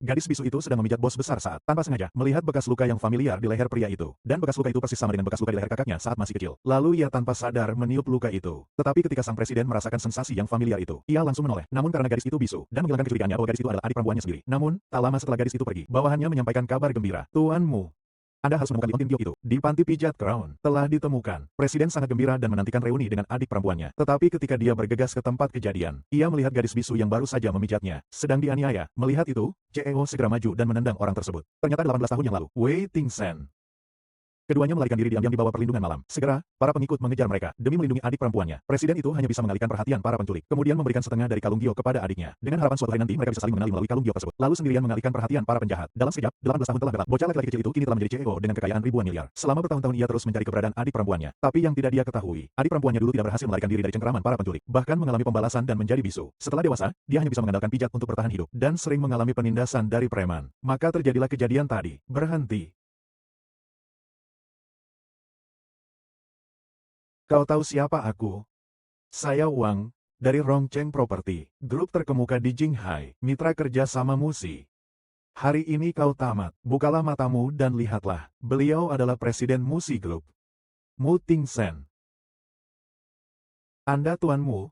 Gadis bisu itu sedang memijat bos besar saat, tanpa sengaja, melihat bekas luka yang familiar di leher pria itu. Dan bekas luka itu persis sama dengan bekas luka di leher kakaknya saat masih kecil. Lalu ia tanpa sadar meniup luka itu. Tetapi ketika sang presiden merasakan sensasi yang familiar itu, ia langsung menoleh. Namun karena gadis itu bisu, dan menghilangkan kecurigaannya bahwa gadis itu adalah adik perempuannya sendiri. Namun, tak lama setelah gadis itu pergi, bawahannya menyampaikan kabar gembira. Tuanmu, Anda harus menemukan Leontin Giok itu. Di panti pijat Crown, telah ditemukan. Presiden sangat gembira dan menantikan reuni dengan adik perempuannya. Tetapi ketika dia bergegas ke tempat kejadian, ia melihat gadis bisu yang baru saja memijatnya sedang dianiaya. Melihat itu, CEO segera maju dan menendang orang tersebut. Ternyata 18 tahun yang lalu, Wei Tingsen. Keduanya melarikan diri diam-diam di bawah perlindungan malam. Segera, para pengikut mengejar mereka demi melindungi adik perempuannya. Presiden itu hanya bisa mengalihkan perhatian para penculik, kemudian memberikan setengah dari kalung giok kepada adiknya. Dengan harapan suatu hari nanti mereka bisa saling mengenali melalui kalung giok tersebut. Lalu sendirian mengalihkan perhatian para penjahat. Dalam sekejap, 18 tahun telah berlalu. Bocah laki-laki kecil itu kini telah menjadi CEO dengan kekayaan ribuan miliar. Selama bertahun-tahun ia terus mencari keberadaan adik perempuannya. Tapi yang tidak dia ketahui, adik perempuannya dulu tidak berhasil melarikan diri dari cengkeraman para penculik, bahkan mengalami pembalasan dan menjadi bisu. Setelah dewasa, dia hanya bisa mengandalkan pijat untuk bertahan hidup dan sering mengalami penindasan dari preman. Maka terjadilah kejadian tadi. Berhenti. Kau tahu siapa aku? Saya Wang, dari Rongcheng Property, grup terkemuka di Jinghai, mitra kerja sama Musi. Hari ini kau tamat, bukalah matamu dan lihatlah, beliau adalah Presiden Musi Group. Mu Tingsen. Anda tuanmu?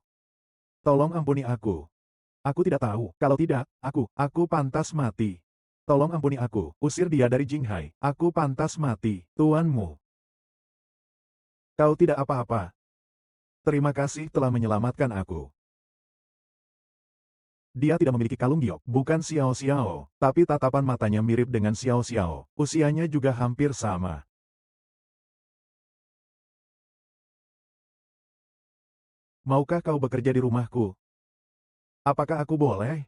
Tolong ampuni aku. Aku tidak tahu, kalau tidak, aku pantas mati. Tolong ampuni aku, usir dia dari Jinghai, aku pantas mati, tuanmu. Kau tidak apa-apa. Terima kasih telah menyelamatkan aku. Dia tidak memiliki kalung giok, bukan Xiao Xiao, tapi tatapan matanya mirip dengan Xiao Xiao. Usianya juga hampir sama. Maukah kau bekerja di rumahku? Apakah aku boleh?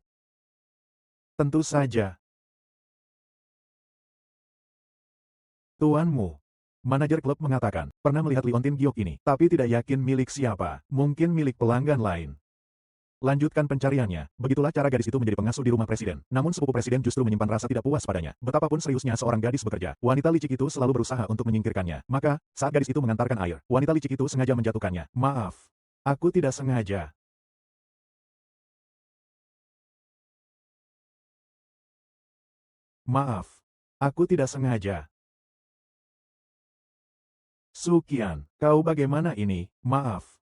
Tentu saja. Tuanmu. Manajer klub mengatakan, pernah melihat Leontin Giok ini, tapi tidak yakin milik siapa, mungkin milik pelanggan lain. Lanjutkan pencariannya. Begitulah cara gadis itu menjadi pengasuh di rumah presiden. Namun sepupu presiden justru menyimpan rasa tidak puas padanya. Betapapun seriusnya seorang gadis bekerja, wanita licik itu selalu berusaha untuk menyingkirkannya. Maka, saat gadis itu mengantarkan air, wanita licik itu sengaja menjatuhkannya. Maaf. Aku tidak sengaja. Maaf. Aku tidak sengaja. Sukian, kau bagaimana ini? Maaf.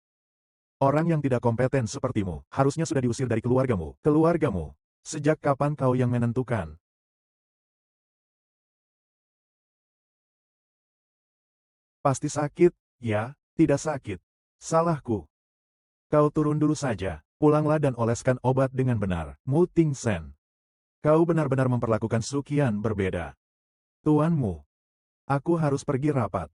Orang yang tidak kompeten sepertimu, harusnya sudah diusir dari keluargamu. Keluargamu. Sejak kapan kau yang menentukan? Pasti sakit, ya? Tidak sakit. Salahku. Kau turun dulu saja. Pulanglah dan oleskan obat dengan benar. Mu Tingsen. Kau benar-benar memperlakukan Sukian berbeda. Tuanmu. Aku harus pergi rapat.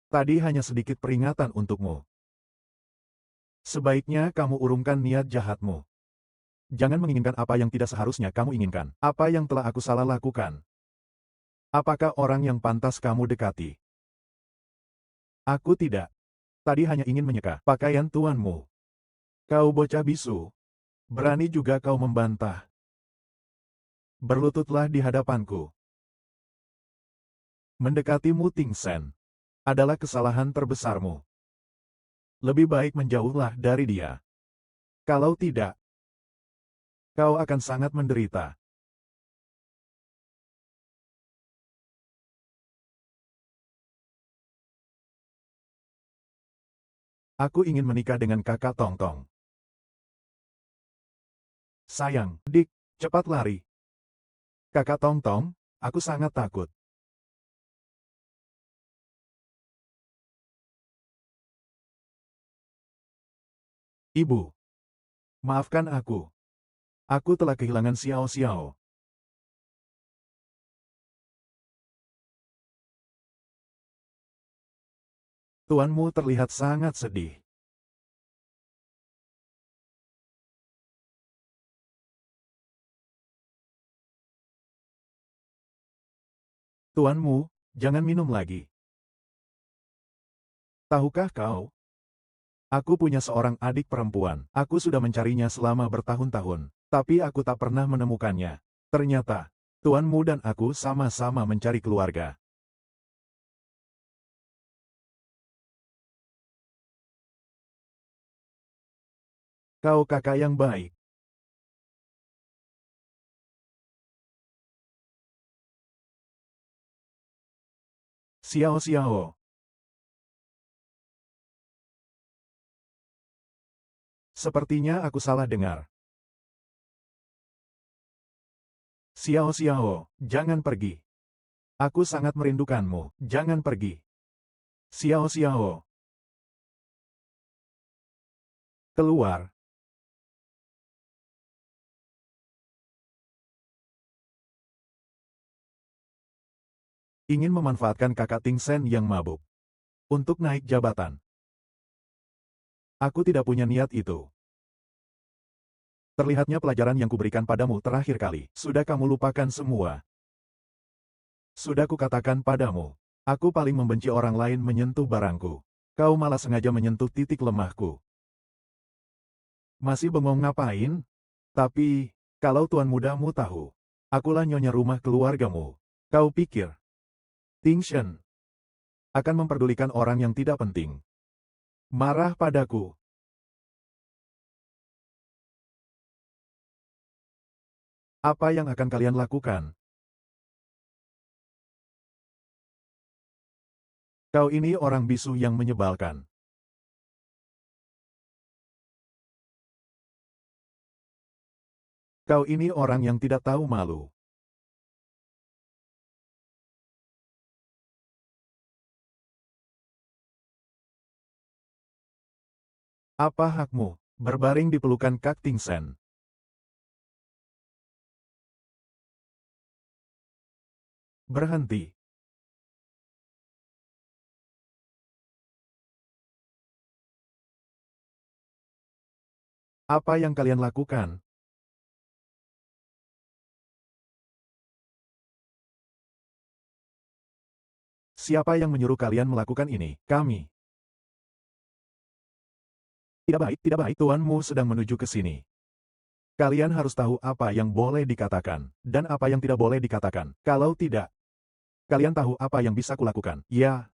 Tadi hanya sedikit peringatan untukmu. Sebaiknya kamu urungkan niat jahatmu. Jangan menginginkan apa yang tidak seharusnya kamu inginkan. Apa yang telah aku salah lakukan? Apakah orang yang pantas kamu dekati? Aku tidak. Tadi hanya ingin menyeka pakaian tuanmu. Kau bocah bisu. Berani juga kau membantah. Berlututlah di hadapanku. Mendekati Mu Tingsen adalah kesalahan terbesarmu. Lebih baik menjauhlah dari dia. Kalau tidak, kau akan sangat menderita. Aku ingin menikah dengan kakak Tongtong. Sayang, Dik, cepat lari. Kakak Tongtong, aku sangat takut. Ibu, maafkan aku. Aku telah kehilangan Xiao Xiao. Tuanmu terlihat sangat sedih. Tuanmu, jangan minum lagi. Tahukah kau? Aku punya seorang adik perempuan. Aku sudah mencarinya selama bertahun-tahun, tapi aku tak pernah menemukannya. Ternyata, tuanmu dan aku sama-sama mencari keluarga. Kau kakak yang baik. Xiao Xiao. Sepertinya aku salah dengar. Xiao Xiao, jangan pergi. Aku sangat merindukanmu, jangan pergi. Xiao Xiao. Keluar. Ingin memanfaatkan kakak Ting Sen yang mabuk. Untuk naik jabatan. Aku tidak punya niat itu. Terlihatnya pelajaran yang kuberikan padamu terakhir kali. Sudah kamu lupakan semua. Sudah kukatakan padamu. Aku paling membenci orang lain menyentuh barangku. Kau malah sengaja menyentuh titik lemahku. Masih bengong ngapain? Tapi, kalau tuan mudamu tahu, akulah nyonya rumah keluargamu. Kau pikir, Ting Shen akan memperdulikan orang yang tidak penting? Marah padaku. Apa yang akan kalian lakukan? Kau ini orang bisu yang menyebalkan. Kau ini orang yang tidak tahu malu. Apa hakmu berbaring di pelukan Kak Ting Sen? Berhenti. Apa yang kalian lakukan? Siapa yang menyuruh kalian melakukan ini? Kami. Tidak baik, tuanmu sedang menuju ke sini. Kalian harus tahu apa yang boleh dikatakan, dan apa yang tidak boleh dikatakan. Kalau tidak, kalian tahu apa yang bisa kulakukan. Ya,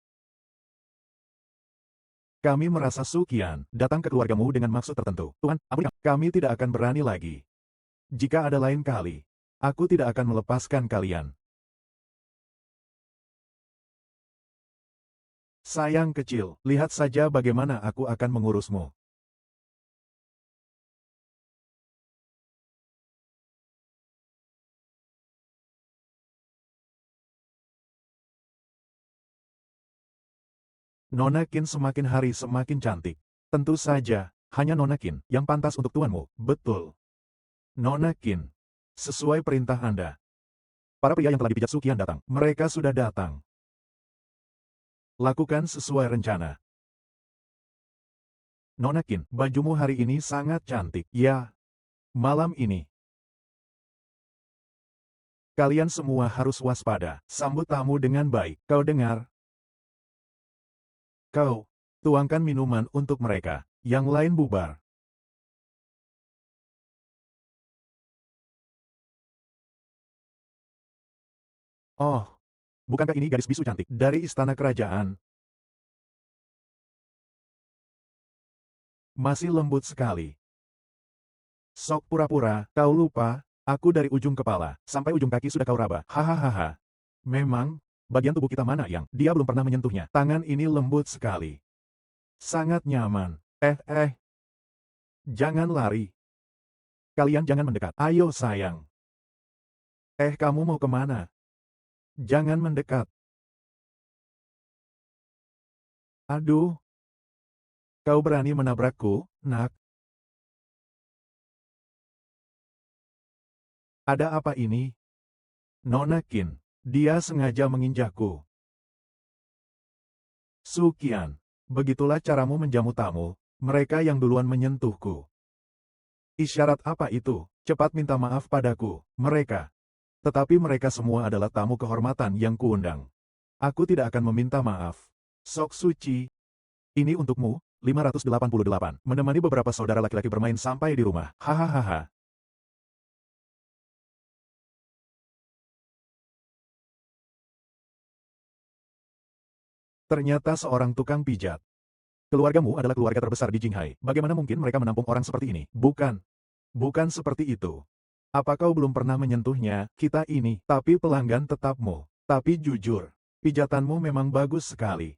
kami merasa Sukian datang ke keluargamu dengan maksud tertentu. Tuan, ampuni kami tidak akan berani lagi. Jika ada lain kali, aku tidak akan melepaskan kalian. Sayang kecil, lihat saja bagaimana aku akan mengurusmu. Nona Qin semakin hari semakin cantik. Tentu saja, hanya Nona Qin yang pantas untuk tuanmu. Betul. Nona Qin. Sesuai perintah Anda. Para pria yang telah dipijat Sukian datang. Mereka sudah datang. Lakukan sesuai rencana. Nona Qin, bajumu hari ini sangat cantik. Ya, malam ini. Kalian semua harus waspada. Sambut tamu dengan baik. Kau dengar? Kau, tuangkan minuman untuk mereka. Yang lain bubar. Oh, bukankah ini gadis bisu cantik dari istana kerajaan? Masih lembut sekali. Sok pura-pura, kau lupa, aku dari ujung kepala, sampai ujung kaki sudah kau raba. Hahaha. Memang, bagian tubuh kita mana yang dia belum pernah menyentuhnya. Tangan ini lembut sekali. Sangat nyaman. Jangan lari. Kalian jangan mendekat. Ayo sayang. Kamu mau kemana? Jangan mendekat. Aduh. Kau berani menabrakku, nak? Ada apa ini? Nona Qin. Dia sengaja menginjakku. Sukian. Begitulah caramu menjamu tamu, mereka yang duluan menyentuhku. Isyarat apa itu? Cepat minta maaf padaku, mereka. Tetapi mereka semua adalah tamu kehormatan yang kuundang. Aku tidak akan meminta maaf. Sok Suci. Ini untukmu, 588. Menemani beberapa saudara laki-laki bermain sampai di rumah. Hahaha. Ternyata seorang tukang pijat. Keluargamu adalah keluarga terbesar di Jinghai. Bagaimana mungkin mereka menampung orang seperti ini? Bukan. Bukan seperti itu. Apa kau belum pernah menyentuhnya? Kita ini, tapi pelanggan tetapmu. Tapi jujur, pijatanmu memang bagus sekali.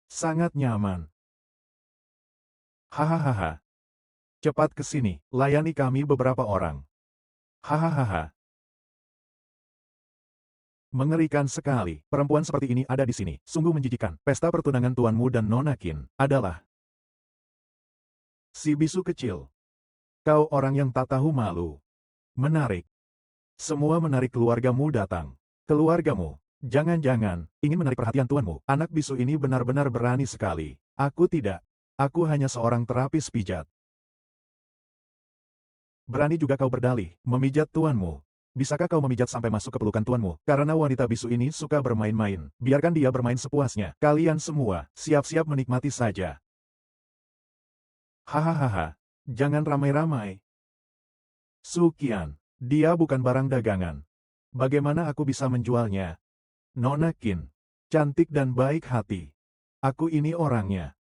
Sangat nyaman. Hahaha. Cepat ke sini, layani kami beberapa orang. Hahaha. Mengerikan sekali. Perempuan seperti ini ada di sini. Sungguh menjijikan. Pesta pertunangan tuanmu dan Nona Qin adalah si bisu kecil. Kau orang yang tak tahu malu. Menarik. Semua menarik keluargamu datang. Keluargamu. Jangan-jangan ingin menarik perhatian tuanmu. Anak bisu ini benar-benar berani sekali. Aku tidak. Aku hanya seorang terapis pijat. Berani juga kau berdalih, memijat tuanmu. Bisakah kau memijat sampai masuk ke pelukan tuanmu? Karena wanita bisu ini suka bermain-main. Biarkan dia bermain sepuasnya. Kalian semua, siap-siap menikmati saja. Hahaha. Jangan ramai-ramai. Sukian. Dia bukan barang dagangan. Bagaimana aku bisa menjualnya? Nona Qin. Cantik dan baik hati. Aku ini orangnya.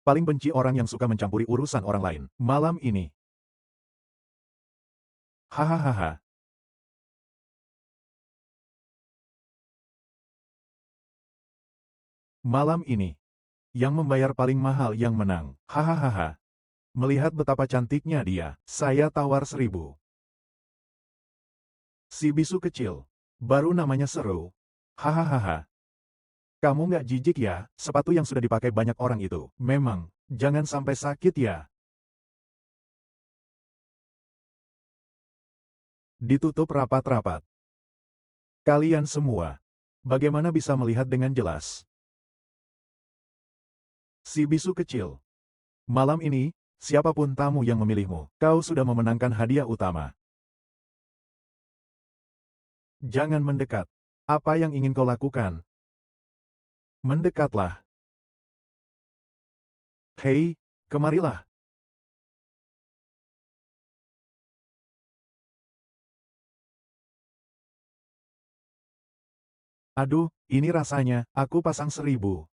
Paling benci orang yang suka mencampuri urusan orang lain. Malam ini. Hahaha. Malam ini. Yang membayar paling mahal yang menang. Hahaha. Melihat betapa cantiknya dia, saya tawar 1000. Si bisu kecil. Baru namanya seru. Hahaha. Kamu nggak jijik ya, sepatu yang sudah dipakai banyak orang itu. Memang, jangan sampai sakit ya. Ditutup rapat-rapat. Kalian semua. Bagaimana bisa melihat dengan jelas? Si bisu kecil. Malam ini, siapapun tamu yang memilihmu, kau sudah memenangkan hadiah utama. Jangan mendekat. Apa yang ingin kau lakukan? Mendekatlah. Hei, kemarilah. Aduh, ini rasanya, aku pasang 1000.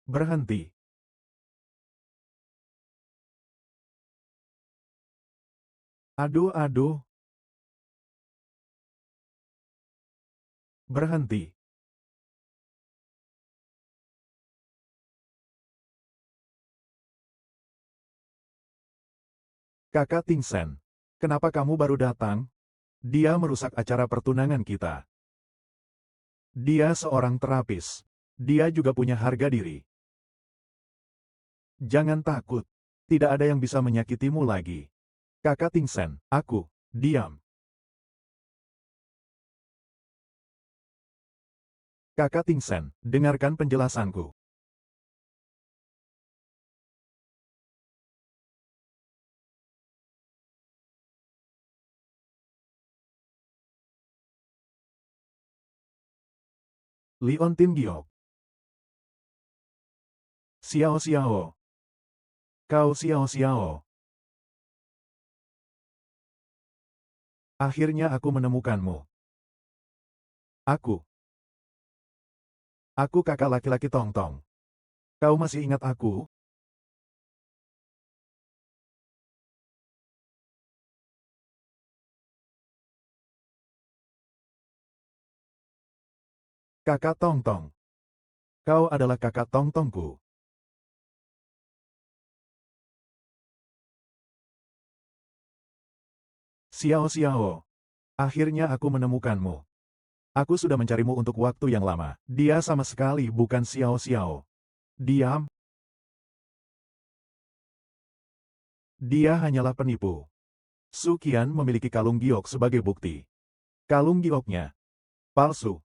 Berhenti. Aduh, aduh. Berhenti. Kakak Tingsen. Kenapa kamu baru datang? Dia merusak acara pertunangan kita. Dia seorang terapis. Dia juga punya harga diri. Jangan takut. Tidak ada yang bisa menyakitimu lagi. Kakak Tingsen, aku, diam. Kakak Tingsen, dengarkan penjelasanku. Leontin Giok. Xiao Xiao. Kau Xiao Xiao. Akhirnya aku menemukanmu. Aku. Aku kakak laki-laki Tongtong. Kau masih ingat aku? Kakak Tongtong. Kau adalah kakak Tongtongku. Xiao Xiao. Akhirnya aku menemukanmu. Aku sudah mencarimu untuk waktu yang lama. Dia sama sekali bukan Xiao Xiao. Diam. Dia hanyalah penipu. Sukian memiliki kalung giok sebagai bukti. Kalung gioknya palsu.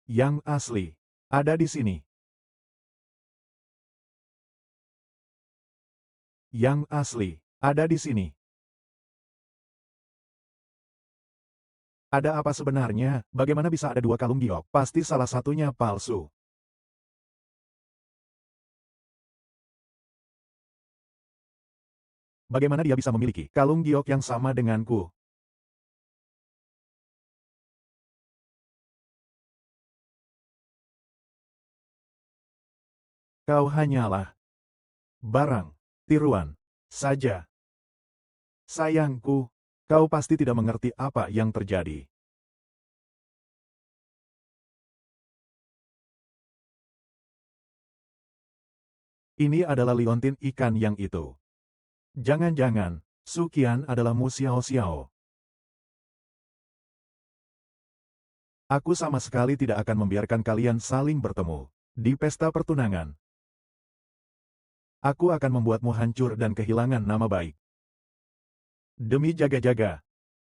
Yang asli ada di sini. Yang asli ada di sini. Ada apa sebenarnya? Bagaimana bisa ada dua kalung giok? Pasti salah satunya palsu. Bagaimana dia bisa memiliki kalung giok yang sama denganku? Kau hanyalah barang tiruan saja. Sayangku, kau pasti tidak mengerti apa yang terjadi. Ini adalah liontin ikan yang itu. Jangan-jangan, Sukian adalah Mu Xiao Xiao. Aku sama sekali tidak akan membiarkan kalian saling bertemu. Di pesta pertunangan, aku akan membuatmu hancur dan kehilangan nama baik. Demi jaga-jaga,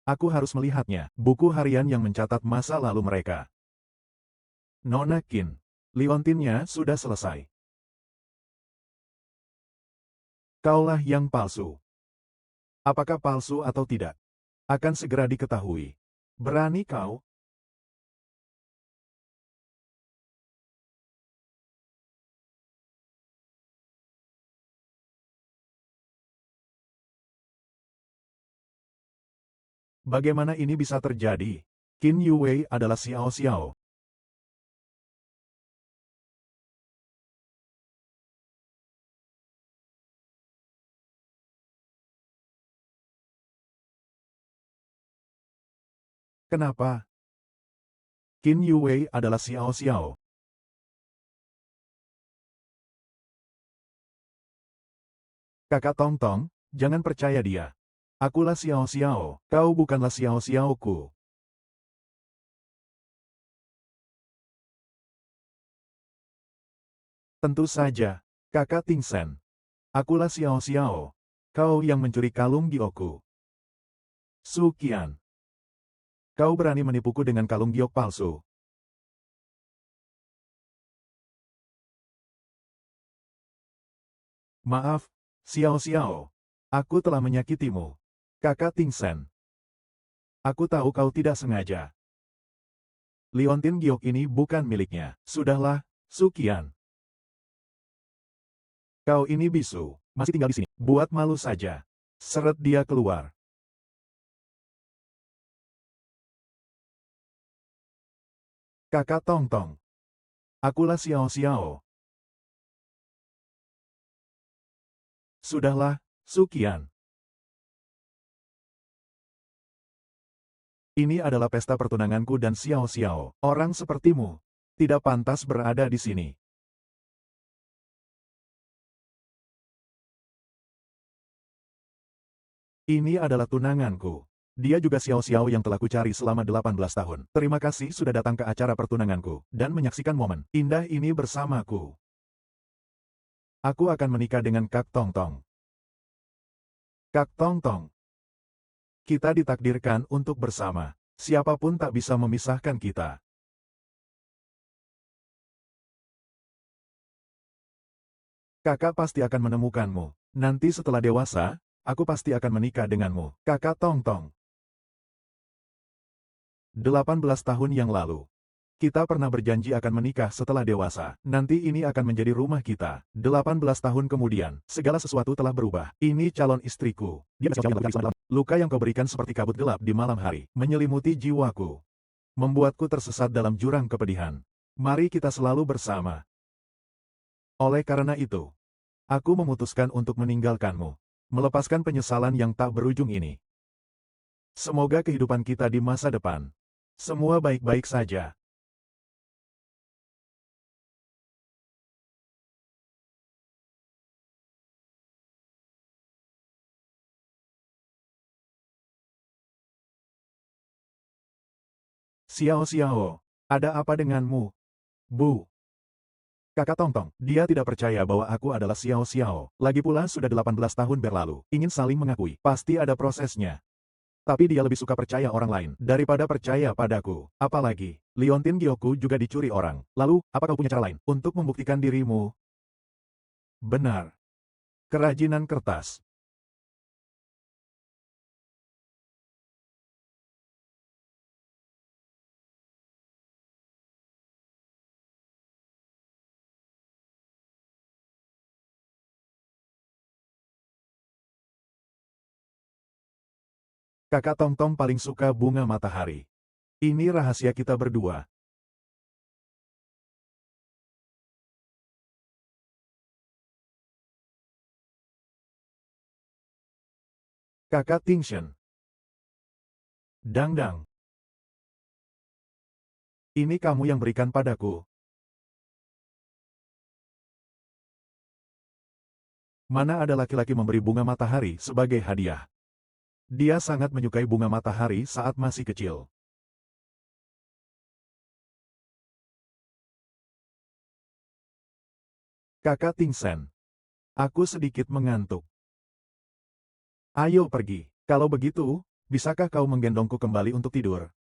aku harus melihatnya. Buku harian yang mencatat masa lalu mereka. Nona Qin, liontinnya sudah selesai. Kaulah yang palsu. Apakah palsu atau tidak? Akan segera diketahui. Berani kau? Bagaimana ini bisa terjadi? Qin Yuwei adalah Xiao Xiao. Kenapa? Qin Yuwei adalah Xiao Xiao. Kakak Tong Tong, jangan percaya dia. Akulah Xiao Xiao, kau bukanlah Xiao Xiaoku. Tentu saja, kakak Ting Sen. Akulah Xiao Xiao. Kau yang mencuri kalung giokku. Sukian. Kau berani menipuku dengan kalung giok palsu. Maaf, Xiao Xiao. Aku telah menyakitimu. Kakak Ting Sen. Aku tahu kau tidak sengaja. Liontin giok ini bukan miliknya. Sudahlah, Sukian. Kau ini bisu. Masih tinggal di sini. Buat malu saja. Seret dia keluar. Kakak Tong Tong. Akulah Xiao Xiao. Sudahlah, Sukian. Ini adalah pesta pertunanganku dan Xiao Xiao. Orang sepertimu tidak pantas berada di sini. Ini adalah tunanganku. Dia juga Xiao Xiao yang telah kucari selama 18 tahun. Terima kasih sudah datang ke acara pertunanganku dan menyaksikan momen indah ini bersamaku. Aku akan menikah dengan Kak Tong Tong. Kak Tong Tong. Kita ditakdirkan untuk bersama. Siapapun tak bisa memisahkan kita. Kakak pasti akan menemukanmu. Nanti setelah dewasa, aku pasti akan menikah denganmu. Kakak Tong Tong. 18 tahun yang lalu. Kita pernah berjanji akan menikah setelah dewasa. Nanti ini akan menjadi rumah kita. 18 tahun kemudian, segala sesuatu telah berubah. Ini calon istriku. Dia luka yang kau berikan seperti kabut gelap di malam hari, menyelimuti jiwaku. Membuatku tersesat dalam jurang kepedihan. Mari kita selalu bersama. Oleh karena itu, aku memutuskan untuk meninggalkanmu. Melepaskan penyesalan yang tak berujung ini. Semoga kehidupan kita di masa depan. Semua baik-baik saja. Xiao Xiao, ada apa denganmu? Bu. Kakak Tongtong, dia tidak percaya bahwa aku adalah Xiao Xiao. Lagi pula sudah 18 tahun berlalu. Ingin saling mengakui. Pasti ada prosesnya. Tapi dia lebih suka percaya orang lain daripada percaya padaku. Apalagi, Liontin Gyoku juga dicuri orang. Lalu, apa kau punya cara lain untuk membuktikan dirimu? Benar. Kerajinan kertas. Kakak Tongtong paling suka bunga matahari. Ini rahasia kita berdua. Kakak Tingshen. Dangdang. Ini kamu yang berikan padaku. Mana ada laki-laki memberi bunga matahari sebagai hadiah? Dia sangat menyukai bunga matahari saat masih kecil. Kakak Tingsen. Aku sedikit mengantuk. Ayo pergi. Kalau begitu, bisakah kau menggendongku kembali untuk tidur?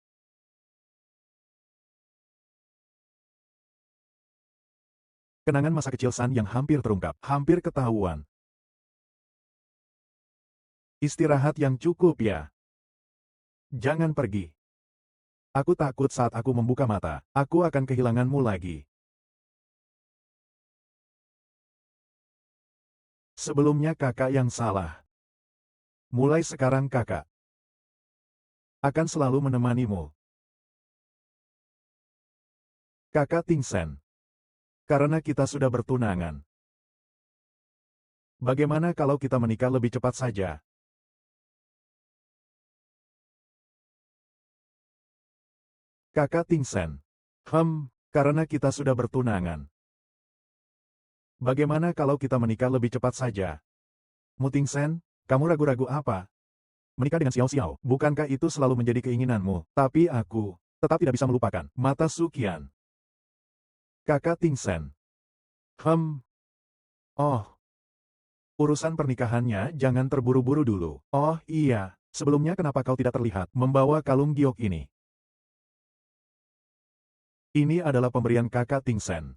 Kenangan masa kecil San yang hampir terungkap, hampir ketahuan. Istirahat yang cukup ya. Jangan pergi. Aku takut saat aku membuka mata, aku akan kehilanganmu lagi. Sebelumnya kakak yang salah. Mulai sekarang kakak akan selalu menemanimu. Kakak Tingsen. Karena kita sudah bertunangan. Bagaimana kalau kita menikah lebih cepat saja? Kakak Tingsen. Karena kita sudah bertunangan. Bagaimana kalau kita menikah lebih cepat saja? Mutingsen, kamu ragu-ragu apa? Menikah dengan Xiao Xiao, bukankah itu selalu menjadi keinginanmu? Tapi aku tetap tidak bisa melupakan mata Sukian. Kakak Tingsen. Oh, urusan pernikahannya jangan terburu-buru dulu. Oh iya, sebelumnya kenapa kau tidak terlihat membawa kalung giok ini? Ini adalah pemberian kakak Tingsen.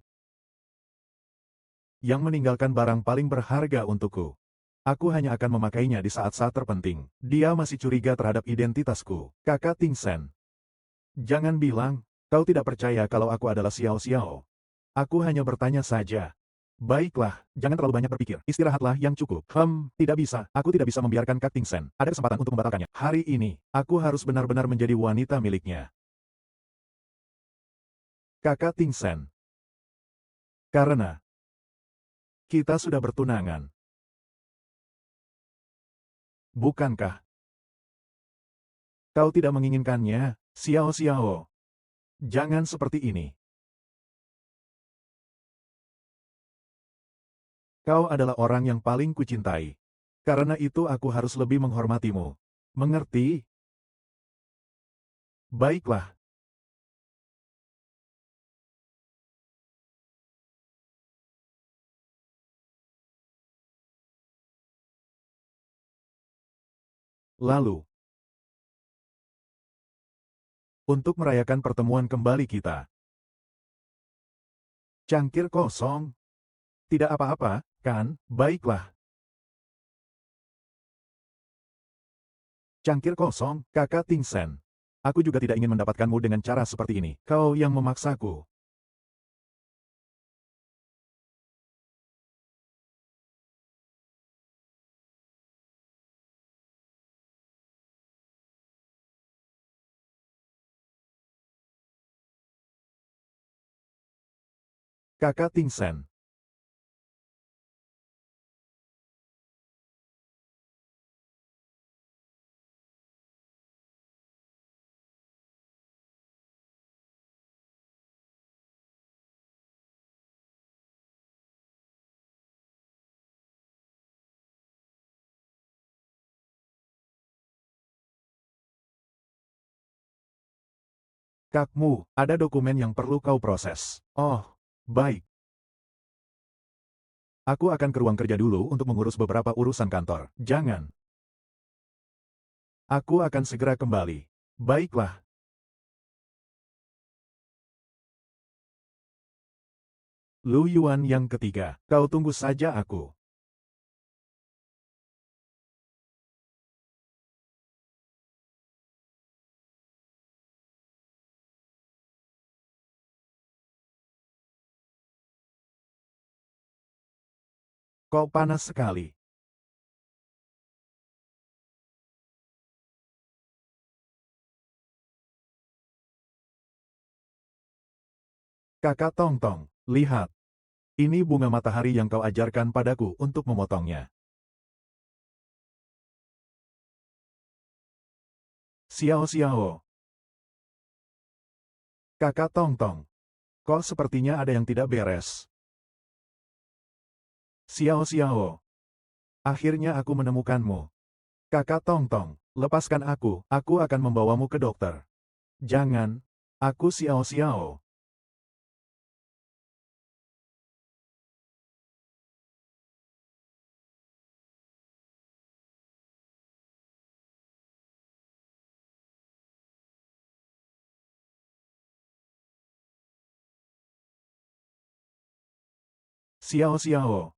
Yang meninggalkan barang paling berharga untukku. Aku hanya akan memakainya di saat-saat terpenting. Dia masih curiga terhadap identitasku. Kakak Tingsen. Jangan bilang, kau tidak percaya kalau aku adalah Xiao Xiao. Aku hanya bertanya saja. Baiklah, jangan terlalu banyak berpikir. Istirahatlah yang cukup. Tidak bisa. Aku tidak bisa membiarkan Kak Tingsen. Ada kesempatan untuk membatalkannya. Hari ini, aku harus benar-benar menjadi wanita miliknya. Kakak Tingsen. Karena kita sudah bertunangan. Bukankah kau tidak menginginkannya, Xiao Xiao? Jangan seperti ini. Kau adalah orang yang paling kucintai. Karena itu aku harus lebih menghormatimu. Mengerti? Baiklah. Lalu, untuk merayakan pertemuan kembali kita. Cangkir kosong? Tidak apa-apa, kan? Baiklah. Cangkir kosong, kakak Tingsen. Aku juga tidak ingin mendapatkanmu dengan cara seperti ini. Kau yang memaksaku. Kakak Tingsen. Kakmu, ada dokumen yang perlu kau proses. Oh, baik. Aku akan ke ruang kerja dulu untuk mengurus beberapa urusan kantor. Jangan. Aku akan segera kembali. Baiklah. Lu Yuan yang ketiga. Kau tunggu saja aku. Kok panas sekali? Kakak Tongtong, lihat. Ini bunga matahari yang kau ajarkan padaku untuk memotongnya. Xiao Xiao. Kakak Tongtong, kok sepertinya ada yang tidak beres. Xiao Xiao. Akhirnya aku menemukanmu. Kakak Tongtong, lepaskan aku akan membawamu ke dokter. Jangan, aku Xiao Xiao. Xiao Xiao.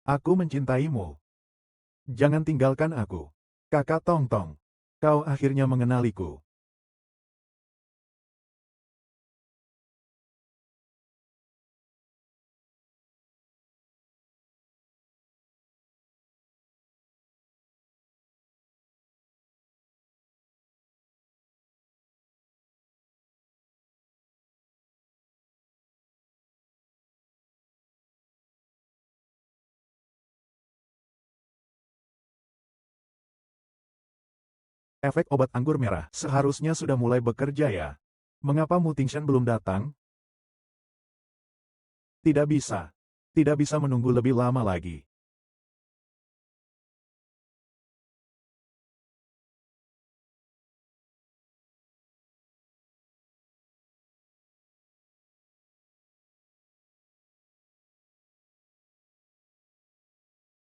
Aku mencintaimu. Jangan tinggalkan aku. Kakak Tongtong, kau akhirnya mengenaliku. Efek obat anggur merah seharusnya sudah mulai bekerja ya. Mengapa Mutingshan belum datang? Tidak bisa. Tidak bisa menunggu lebih lama lagi.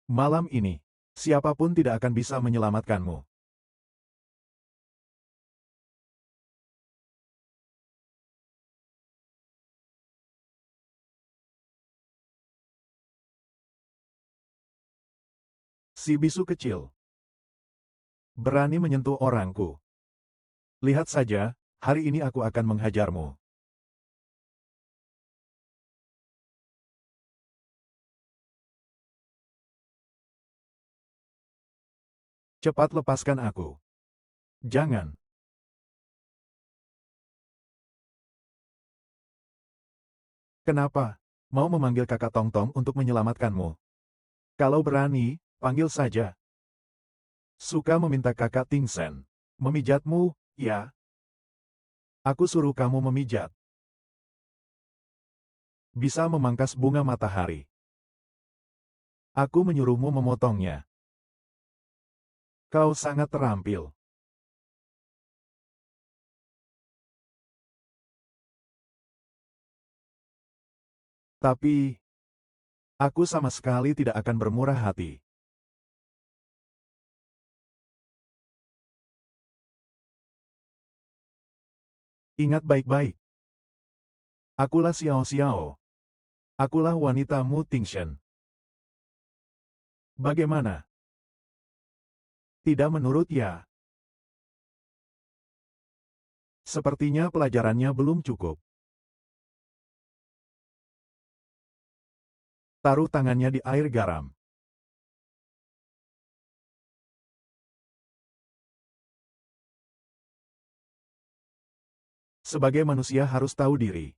Malam ini, siapapun tidak akan bisa menyelamatkanmu. Si bisu kecil. Berani menyentuh orangku. Lihat saja, hari ini aku akan menghajarmu. Cepat lepaskan aku. Jangan. Kenapa? Mau memanggil kakak Tongtong untuk menyelamatkanmu? Kalau berani, panggil saja. Suka meminta kakak Tingsen. Memijatmu, ya? Aku suruh kamu memijat. Bisa memangkas bunga matahari. Aku menyuruhmu memotongnya. Kau sangat terampil. Tapi, aku sama sekali tidak akan bermurah hati. Ingat baik-baik. Akulah Xiao Xiao. Akulah wanita Mutingshan. Bagaimana? Tidak menurut ya? Sepertinya pelajarannya belum cukup. Taruh tangannya di air garam. Sebagai manusia harus tahu diri.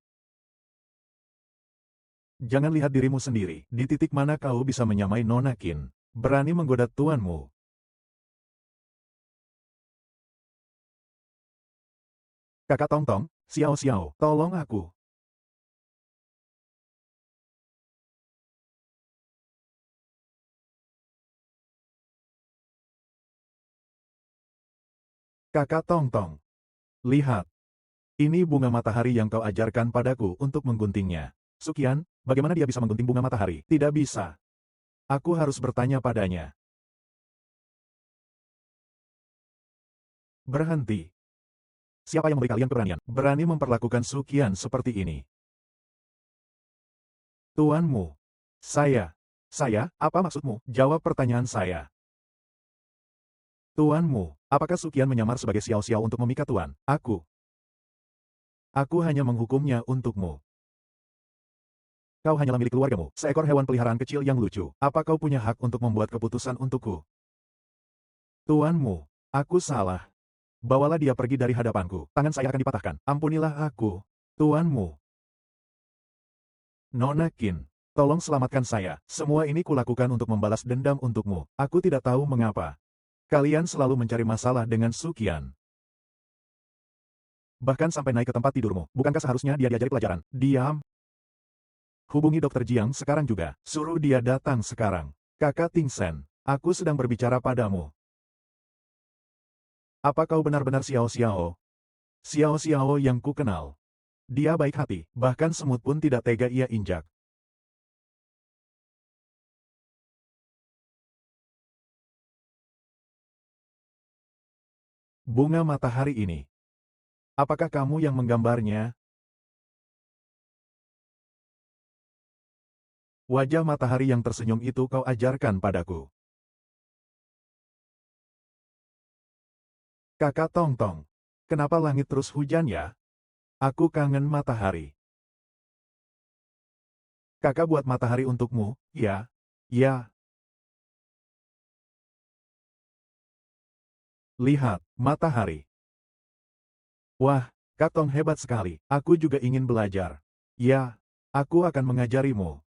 Jangan lihat dirimu sendiri. Di titik mana kau bisa menyamai Nona Qin? Berani menggoda tuanmu. Kakak Tongtong, Xiao Xiao, tolong aku. Kakak Tongtong. Lihat. Ini bunga matahari yang kau ajarkan padaku untuk mengguntingnya. Sukian, bagaimana dia bisa menggunting bunga matahari? Tidak bisa. Aku harus bertanya padanya. Berhenti. Siapa yang memberi kalian keberanian? Berani memperlakukan Sukian seperti ini. Tuanmu. Saya. Saya, apa maksudmu? Jawab pertanyaan saya. Tuanmu, apakah Sukian menyamar sebagai Xiao Xiao untuk memikat tuan? Aku hanya menghukumnya untukmu. Kau hanyalah milik keluargamu, seekor hewan peliharaan kecil yang lucu. Apa kau punya hak untuk membuat keputusan untukku? Tuanmu, aku salah. Bawalah dia pergi dari hadapanku. Tangan saya akan dipatahkan. Ampunilah aku. Tuanmu. Nona Qin, tolong selamatkan saya. Semua ini kulakukan untuk membalas dendam untukmu. Aku tidak tahu mengapa. Kalian selalu mencari masalah dengan Suqian. Bahkan sampai naik ke tempat tidurmu. Bukankah seharusnya dia diajari pelajaran? Diam. Hubungi Dr. Jiang sekarang juga. Suruh dia datang sekarang. Kakak Ting Sen, aku sedang berbicara padamu. Apa kau benar-benar Xiao Xiao? Xiao Xiao yang ku kenal. Dia baik hati, bahkan semut pun tidak tega ia injak. Bunga matahari ini. Apakah kamu yang menggambarnya? Wajah matahari yang tersenyum itu kau ajarkan padaku. Kakak Tong Tong, kenapa langit terus hujan ya? Aku kangen matahari. Kakak buat matahari untukmu, ya? Ya. Lihat, matahari. Wah, Kak Tong hebat sekali. Aku juga ingin belajar. Ya, aku akan mengajarimu.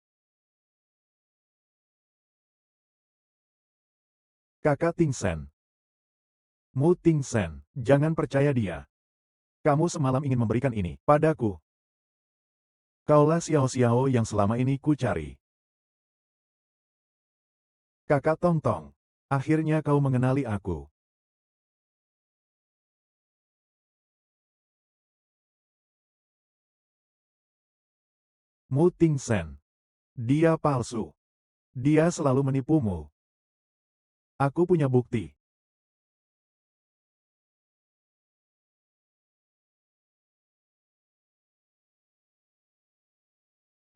Kakak Ting Sen. Mu Ting Sen, jangan percaya dia. Kamu semalam ingin memberikan ini padaku. Kaulah Xiao Xiao yang selama ini ku cari. Kakak Tong Tong, akhirnya kau mengenali aku. Mu Ting Sen. Dia palsu. Dia selalu menipumu. Aku punya bukti.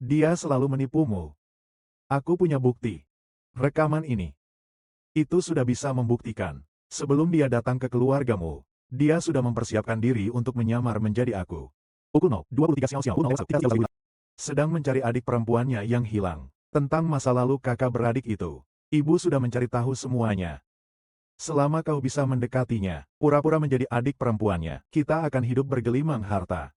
Dia selalu menipumu. Aku punya bukti. Rekaman ini. Itu sudah bisa membuktikan. Sebelum dia datang ke keluargamu, dia sudah mempersiapkan diri untuk menyamar menjadi aku. Ukuno, 23 Xiao Xiao 01. Sedang mencari adik perempuannya yang hilang. Tentang masa lalu kakak beradik itu. Ibu sudah mencari tahu semuanya. Selama kau bisa mendekatinya, pura-pura menjadi adik perempuannya, kita akan hidup bergelimang harta.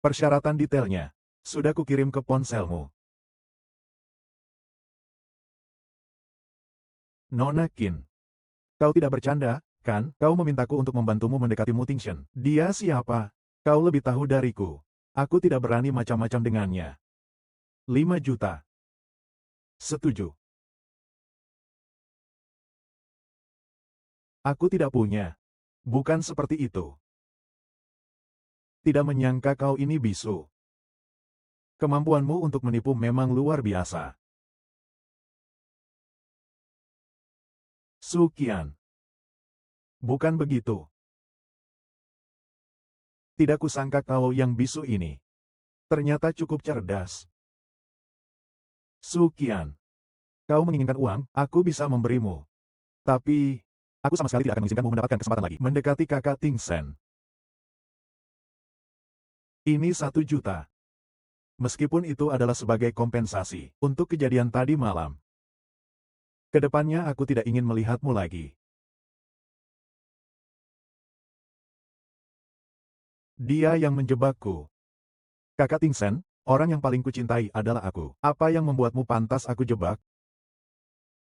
Persyaratan detailnya sudah kukirim ke ponselmu. Nona Qin. Kau tidak bercanda, kan? Kau memintaku untuk membantumu mendekati Mu Tingshen. Dia siapa? Kau lebih tahu dariku. Aku tidak berani macam-macam dengannya. 5 juta. Setuju. Aku tidak punya. Bukan seperti itu. Tidak menyangka kau ini bisu. Kemampuanmu untuk menipu memang luar biasa. Suqian. Bukan begitu. Tidak kusangka kau yang bisu ini. Ternyata cukup cerdas. Suqian. Kau menginginkan uang, aku bisa memberimu. Tapi, aku sama sekali tidak akan mengizinkanmu mendapatkan kesempatan lagi. Mendekati kakak Ting Sen. Ini 1 juta. Meskipun itu adalah sebagai kompensasi untuk kejadian tadi malam. Kedepannya aku tidak ingin melihatmu lagi. Dia yang menjebakku. Kakak Ting Sen, orang yang paling kucintai adalah aku. Apa yang membuatmu pantas aku jebak?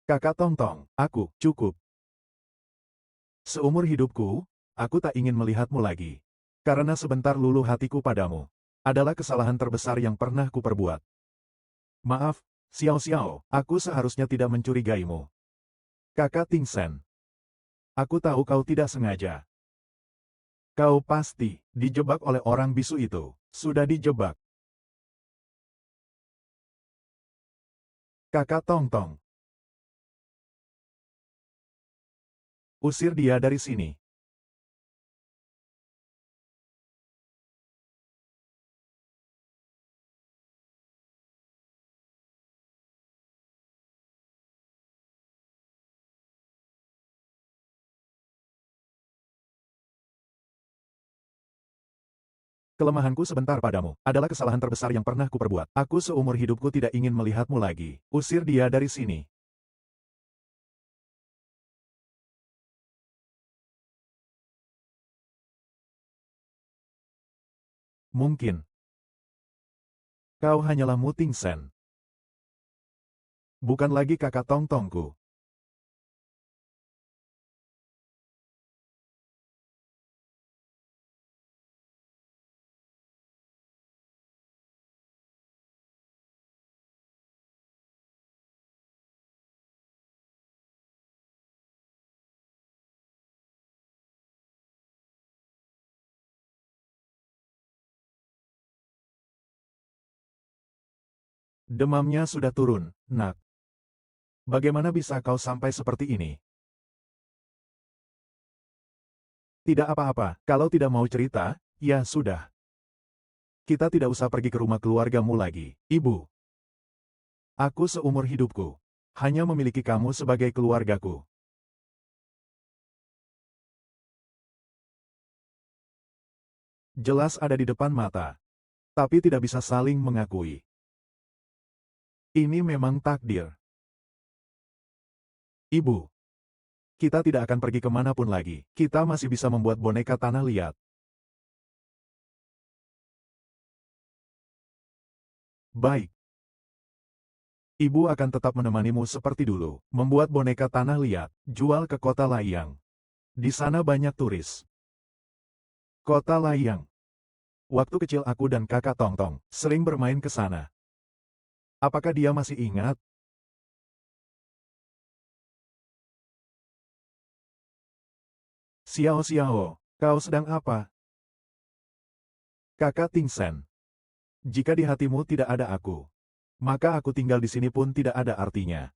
Kakak Tong Tong, aku, cukup. Seumur hidupku, aku tak ingin melihatmu lagi. Karena sebentar luluh hatiku padamu. Adalah kesalahan terbesar yang pernah kuperbuat. Maaf, Xiao Xiao, aku seharusnya tidak mencurigaimu. Kakak Ting Sen. Aku tahu kau tidak sengaja. Kau pasti dijebak oleh orang bisu itu. Sudah dijebak. Kakak Tong Tong. Usir dia dari sini. Kelemahanku sebentar padamu, adalah kesalahan terbesar yang pernah kuperbuat. Aku seumur hidupku tidak ingin melihatmu lagi. Usir dia dari sini. Mungkin. Kau hanyalah Mu Tingsen. Bukan lagi kakak tongtongku. Demamnya sudah turun, nak. Bagaimana bisa kau sampai seperti ini? Tidak apa-apa, kalau tidak mau cerita, ya sudah. Kita tidak usah pergi ke rumah keluargamu lagi, Ibu. Aku seumur hidupku hanya memiliki kamu sebagai keluargaku. Jelas ada di depan mata, tapi tidak bisa saling mengakui. Ini memang takdir. Ibu, kita tidak akan pergi kemanapun lagi. Kita masih bisa membuat boneka tanah liat. Baik. Ibu akan tetap menemanimu seperti dulu, membuat boneka tanah liat, jual ke kota Laiyang. Di sana banyak turis. Kota Laiyang. Waktu kecil aku dan kakak Tongtong sering bermain ke sana. Apakah dia masih ingat? Xiao Xiao, kau sedang apa? Kakak Tingsen. Jika di hatimu tidak ada aku, maka aku tinggal di sini pun tidak ada artinya.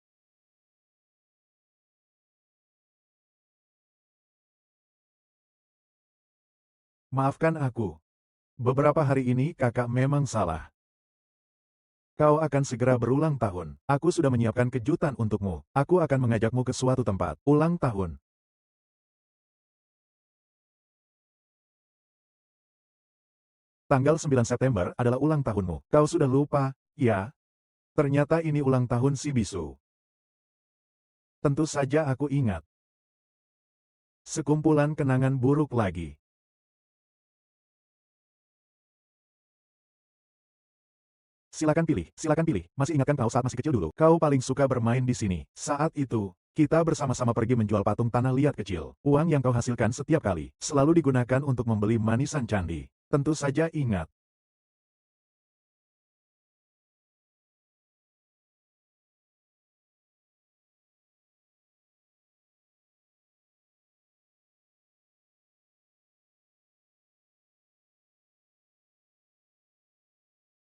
Maafkan aku. Beberapa hari ini kakak memang salah. Kau akan segera berulang tahun. Aku sudah menyiapkan kejutan untukmu. Aku akan mengajakmu ke suatu tempat. Ulang tahun. Tanggal 9 September adalah ulang tahunmu. Kau sudah lupa, ya? Ternyata ini ulang tahun si bisu. Tentu saja aku ingat. Sekumpulan kenangan buruk lagi. Silakan pilih. Masih ingatkan kau saat masih kecil dulu? Kau paling suka bermain di sini. Saat itu, kita bersama-sama pergi menjual patung tanah liat kecil. Uang yang kau hasilkan setiap kali, selalu digunakan untuk membeli manisan candi. Tentu saja ingat.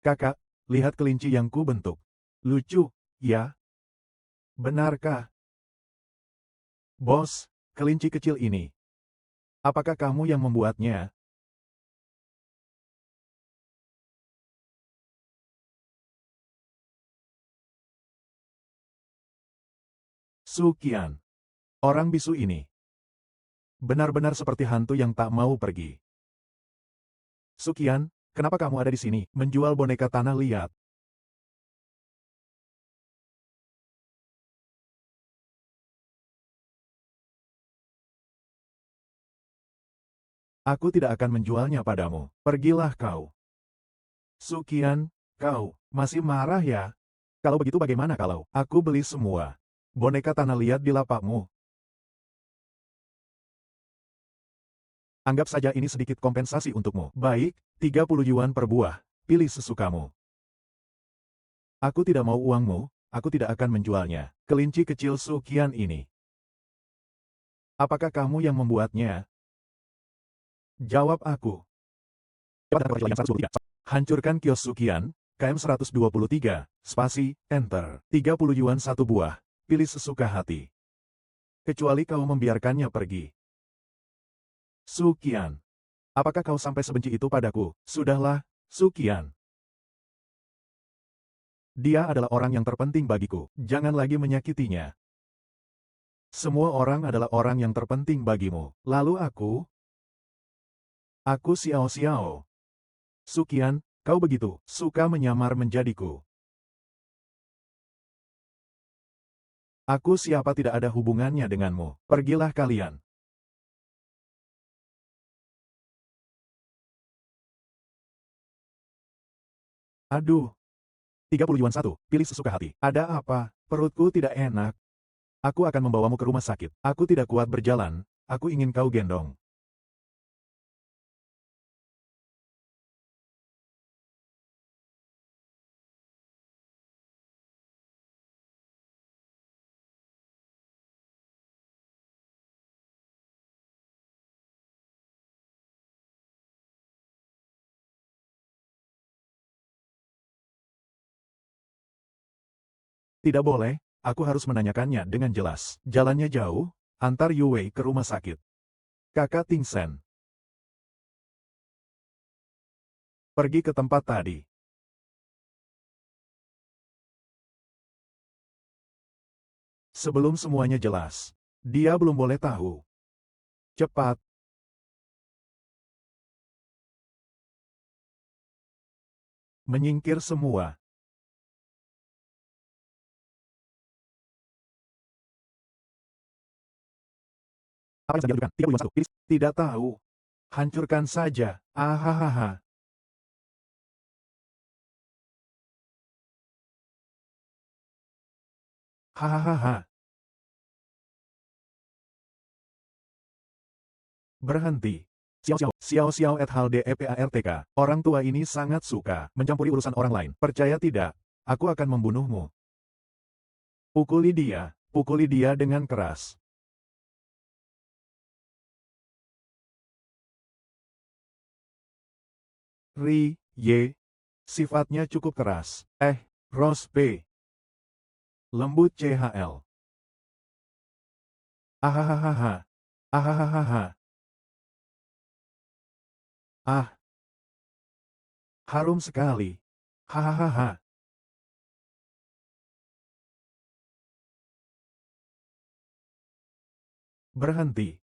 Kakak, lihat kelinci yang ku bentuk. Lucu, ya? Benarkah? Bos, kelinci kecil ini. Apakah kamu yang membuatnya? Sukian. Orang bisu ini. Benar-benar seperti hantu yang tak mau pergi. Sukian, kenapa kamu ada di sini, menjual boneka tanah liat? Aku tidak akan menjualnya padamu. Pergilah kau. Sukian, kau masih marah ya? Kalau begitu bagaimana kalau aku beli semua boneka tanah liat di lapakmu? Anggap saja ini sedikit kompensasi untukmu. Baik, 30 yuan per buah. Pilih sesukamu. Aku tidak mau uangmu, aku tidak akan menjualnya. Kelinci kecil Sukian ini. Apakah kamu yang membuatnya? Jawab aku. Hancurkan kios Sukian, KM 123, spasi, enter. 30 yuan satu buah. Pilih sesuka hati. Kecuali kau membiarkannya pergi. Sukian. Apakah kau sampai sebenci itu padaku? Sudahlah, Sukian. Dia adalah orang yang terpenting bagiku. Jangan lagi menyakitinya. Semua orang adalah orang yang terpenting bagimu. Lalu aku? Aku Xiao Xiao. Sukian, kau begitu suka menyamar menjadiku. Aku siapa tidak ada hubungannya denganmu. Pergilah kalian. Aduh, 30 yuan satu, pilih sesuka hati. Ada apa? Perutku tidak enak. Aku akan membawamu ke rumah sakit. Aku tidak kuat berjalan, aku ingin kau gendong. Tidak boleh, aku harus menanyakannya dengan jelas. Jalannya jauh, antar Yue ke rumah sakit. Kakak Ting Sen, pergi ke tempat tadi. Sebelum semuanya jelas. Dia belum boleh tahu. Cepat, menyingkir semua. Apa yang sedang dilakukan? 30 yuan satu, pilih. Tidak tahu. Hancurkan saja. Ahahaha. Hahaha. Berhenti. Xiao Xiao et al. DEPARTK. Orang tua ini sangat suka mencampuri urusan orang lain. Percaya tidak? Aku akan membunuhmu. Pukuli dia dengan keras. Ye, sifatnya cukup keras. Rose P. Lembut CHL. Ahahaha. Ahahaha. Ah, harum sekali. Hahaha. Berhenti.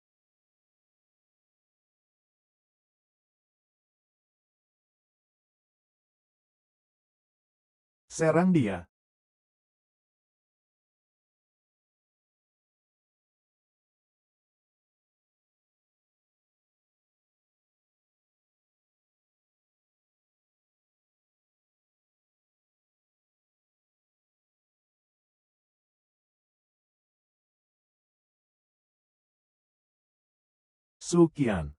Serang dia. Sukian.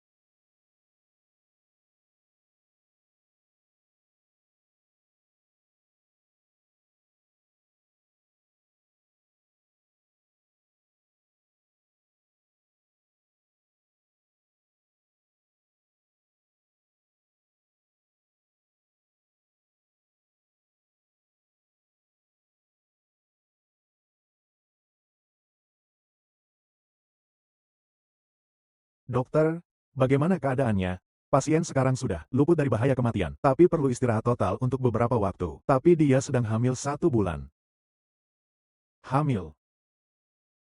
Dokter, bagaimana keadaannya? Pasien sekarang sudah luput dari bahaya kematian, tapi perlu istirahat total untuk beberapa waktu. Tapi dia sedang hamil 1 bulan. Hamil.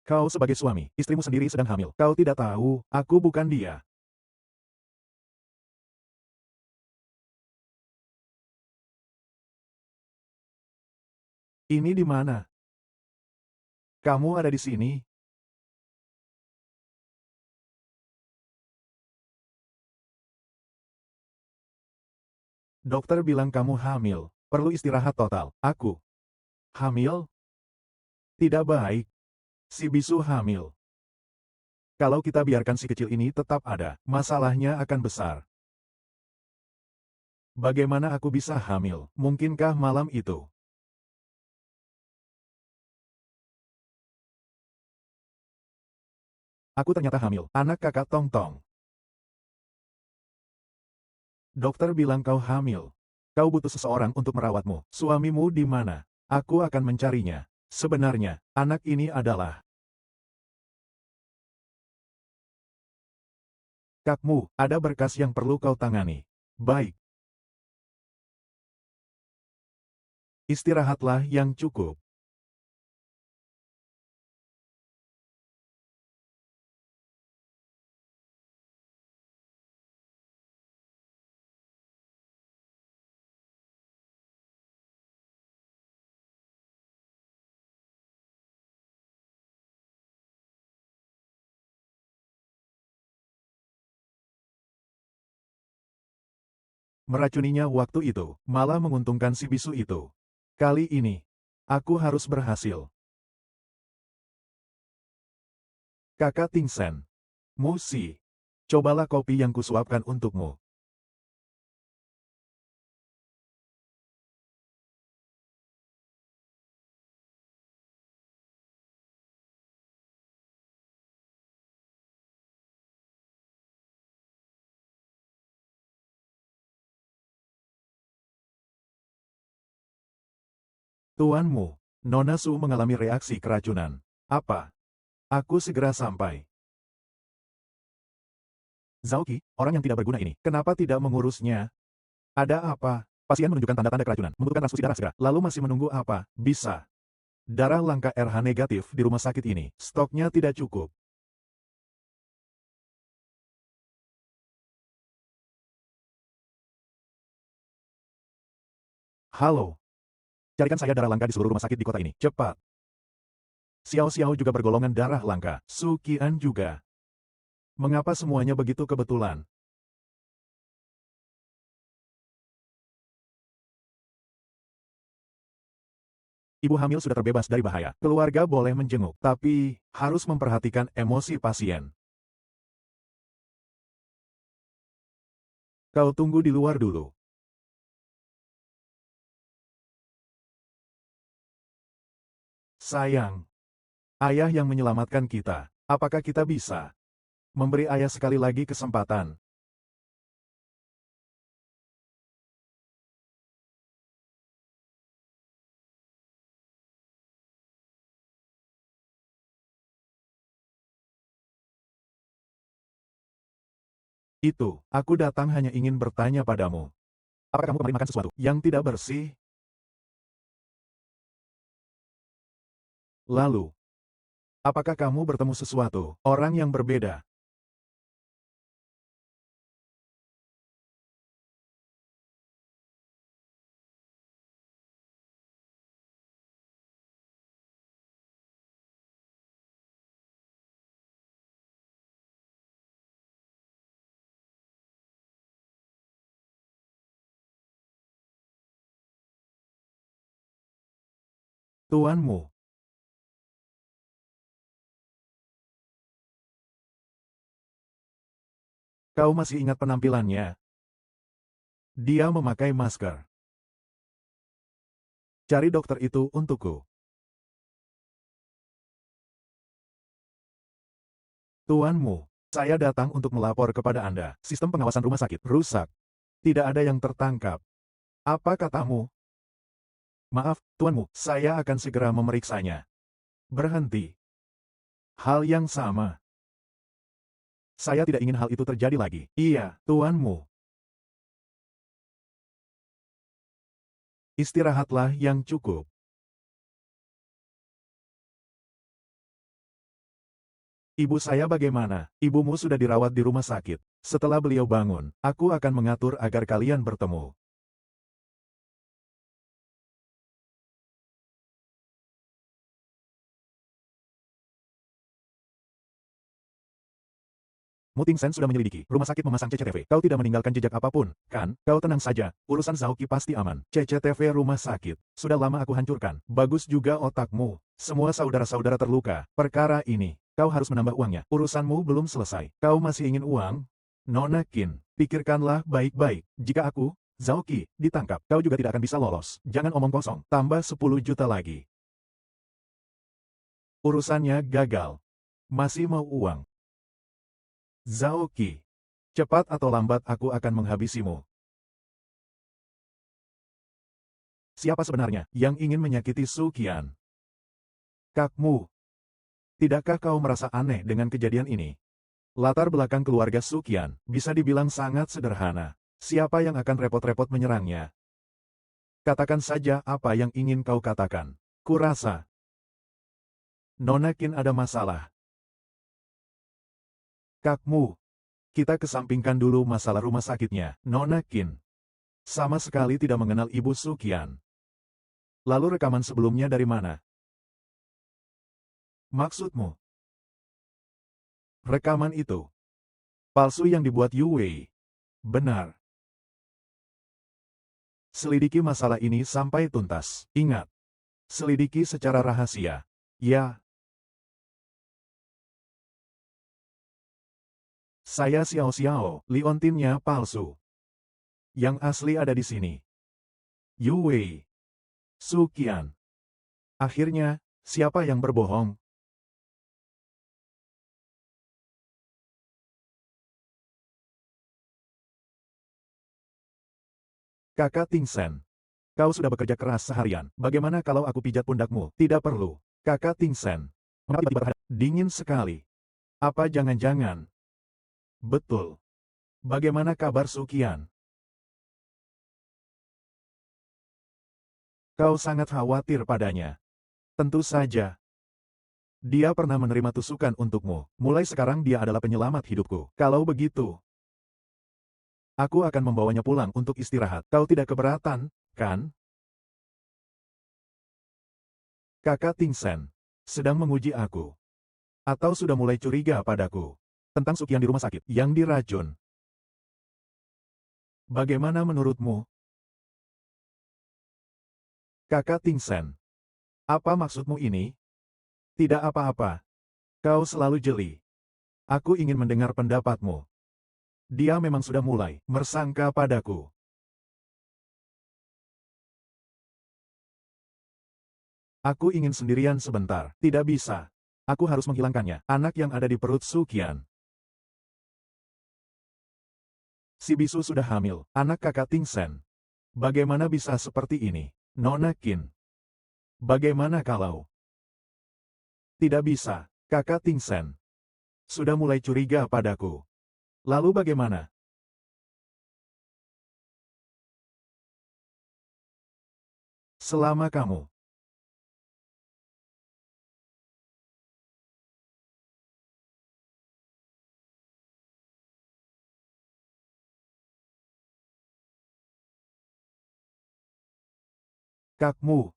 Kau sebagai suami, istrimu sendiri sedang hamil. Kau tidak tahu, aku bukan dia. Ini di mana? Kamu ada di sini? Dokter bilang kamu hamil. Perlu istirahat total. Aku hamil? Tidak baik. Si bisu hamil. Kalau kita biarkan si kecil ini tetap ada, masalahnya akan besar. Bagaimana aku bisa hamil? Mungkinkah malam itu? Aku ternyata hamil. Anak kakak Tong Tong. Dokter bilang kau hamil. Kau butuh seseorang untuk merawatmu. Suamimu di mana? Aku akan mencarinya. Sebenarnya, anak ini adalah kakmu. Ada berkas yang perlu kau tangani. Baik. Istirahatlah yang cukup. Meracuninya waktu itu, malah menguntungkan si bisu itu. Kali ini, aku harus berhasil. Kakak Tingsen. Musi. Cobalah kopi yang kusuapkan untukmu. Tuanmu, Nona Su mengalami reaksi keracunan. Apa? Aku segera sampai. Zaoki, orang yang tidak berguna ini, kenapa tidak mengurusnya? Ada apa? Pasien menunjukkan tanda-tanda keracunan, membutuhkan transfusi darah segera. Lalu masih menunggu apa? Bisa. Darah langka RH negatif di rumah sakit ini, stoknya tidak cukup. Halo. Carikan saya darah langka di seluruh rumah sakit di kota ini, cepat. Xiao Xiao juga bergolongan darah langka, Su Qian juga. Mengapa semuanya begitu kebetulan? Ibu hamil sudah terbebas dari bahaya. Keluarga boleh menjenguk, tapi harus memperhatikan emosi pasien. Kau tunggu di luar dulu. Sayang. Ayah yang menyelamatkan kita. Apakah kita bisa memberi ayah sekali lagi kesempatan? Itu, aku datang hanya ingin bertanya padamu. Apakah kamu kemarin makan sesuatu yang tidak bersih? Lalu, apakah kamu bertemu sesuatu orang yang berbeda? Tuanmu, kau masih ingat penampilannya? Dia memakai masker. Cari dokter itu untukku. Tuanmu, saya datang untuk melapor kepada Anda. Sistem pengawasan rumah sakit rusak. Tidak ada yang tertangkap. Apa katamu? Maaf, tuanmu, saya akan segera memeriksanya. Berhenti. Hal yang sama. Saya tidak ingin hal itu terjadi lagi. Iya, tuanmu. Istirahatlah yang cukup. Ibu saya bagaimana? Ibumu sudah dirawat di rumah sakit. Setelah beliau bangun, aku akan mengatur agar kalian bertemu. Muting Sen sudah menyelidiki. Rumah sakit memasang CCTV. Kau tidak meninggalkan jejak apapun, kan? Kau tenang saja. Urusan Zaoki pasti aman. CCTV rumah sakit. Sudah lama aku hancurkan. Bagus juga otakmu. Semua saudara-saudara terluka. Perkara ini, kau harus menambah uangnya. Urusanmu belum selesai. Kau masih ingin uang? Nona Qin, pikirkanlah baik-baik. Jika aku, Zaoki, ditangkap, kau juga tidak akan bisa lolos. Jangan omong kosong. Tambah 10 juta lagi. Urusannya gagal. Masih mau uang. Zaoki. Cepat atau lambat aku akan menghabisimu. Siapa sebenarnya yang ingin menyakiti Su Qian? Kakmu. Tidakkah kau merasa aneh dengan kejadian ini? Latar belakang keluarga Su Qian bisa dibilang sangat sederhana. Siapa yang akan repot-repot menyerangnya? Katakan saja apa yang ingin kau katakan. Kurasa Nona Qin ada masalah. Kakmu. Kita kesampingkan dulu masalah rumah sakitnya. Nona Qin sama sekali tidak mengenal Ibu Su Qian. Lalu rekaman sebelumnya dari mana? Maksudmu? Rekaman itu palsu yang dibuat Yu Wei. Benar. Selidiki masalah ini sampai tuntas. Ingat, selidiki secara rahasia. Ya, saya Xiao Xiao, liontinnya palsu. Yang asli ada di sini. Yu Wei. Su Qian. Akhirnya, siapa yang berbohong? Kakak Ting Sen. Kau sudah bekerja keras seharian. Bagaimana kalau aku pijat pundakmu? Tidak perlu. Kakak Ting Sen. Mengapa tiba-tiba terhadap? Dingin sekali. Apa jangan-jangan? Betul. Bagaimana kabar Su Qian? Kau sangat khawatir padanya. Tentu saja. Dia pernah menerima tusukan untukmu. Mulai sekarang dia adalah penyelamat hidupku. Kalau begitu, aku akan membawanya pulang untuk istirahat. Kau tidak keberatan, kan? Kakak Ting Sen sedang menguji aku. Atau sudah mulai curiga padaku. Tentang Su Qian di rumah sakit yang diracun. Bagaimana menurutmu? Kakak Ting Sen. Apa maksudmu ini? Tidak apa-apa. Kau selalu jeli. Aku ingin mendengar pendapatmu. Dia memang sudah mulai mersangka padaku. Aku ingin sendirian sebentar. Tidak bisa. Aku harus menghilangkannya. Anak yang ada di perut Su Qian. Si bisu sudah hamil. Anak kakak Ting Sen. Bagaimana bisa seperti ini? Nona Qin. Bagaimana kalau? Tidak bisa. Kakak Ting Sen sudah mulai curiga padaku. Lalu bagaimana? Selama kamu kakmu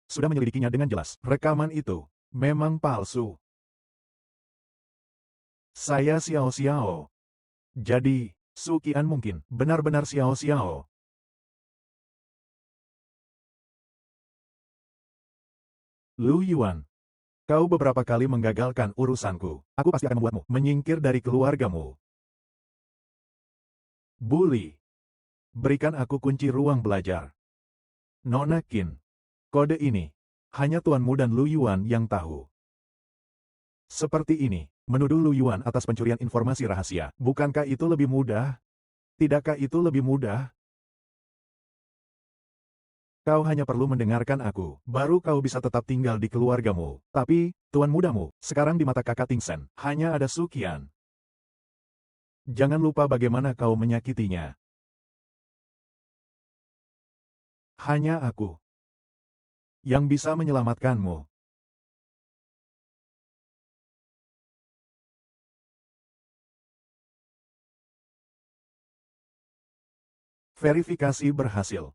sudah menyelidikinya dengan jelas. Rekaman itu memang palsu. Saya Xiao Xiao. Jadi, Su Qian mungkin benar-benar Xiao Xiao. Lu Yuan, kau beberapa kali menggagalkan urusanku. Aku pasti akan membuatmu menyingkir dari keluargamu. Bully, berikan aku kunci ruang belajar. Nona Qin, kode ini hanya tuanmu dan Lu Yuan yang tahu. Seperti ini, menuduh Lu Yuan atas pencurian informasi rahasia. Bukankah itu lebih mudah? Tidakkah itu lebih mudah? Kau hanya perlu mendengarkan aku, baru kau bisa tetap tinggal di keluargamu. Tapi, tuan mudamu, sekarang di mata kakak Ting Sen, hanya ada Su Qian. Jangan lupa bagaimana kau menyakitinya. Hanya aku yang bisa menyelamatkanmu. Verifikasi berhasil.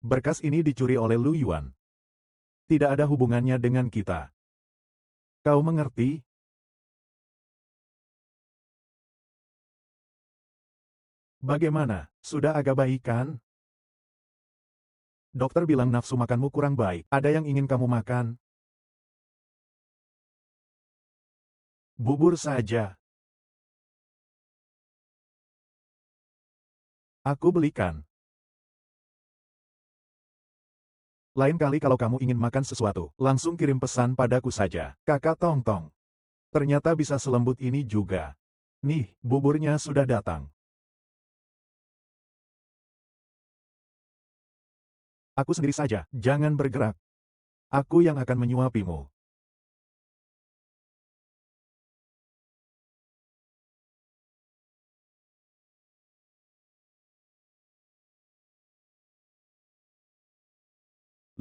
Berkas ini dicuri oleh Lu Yuan. Tidak ada hubungannya dengan kita. Kau mengerti? Bagaimana? Sudah agak baik kan? Dokter bilang nafsu makanmu kurang baik. Ada yang ingin kamu makan? Bubur saja. Aku belikan. Lain kali kalau kamu ingin makan sesuatu, langsung kirim pesan padaku saja. Kakak Tong Tong. Ternyata bisa selembut ini juga. Nih, buburnya sudah datang. Aku sendiri saja, jangan bergerak. Aku yang akan menyuapimu.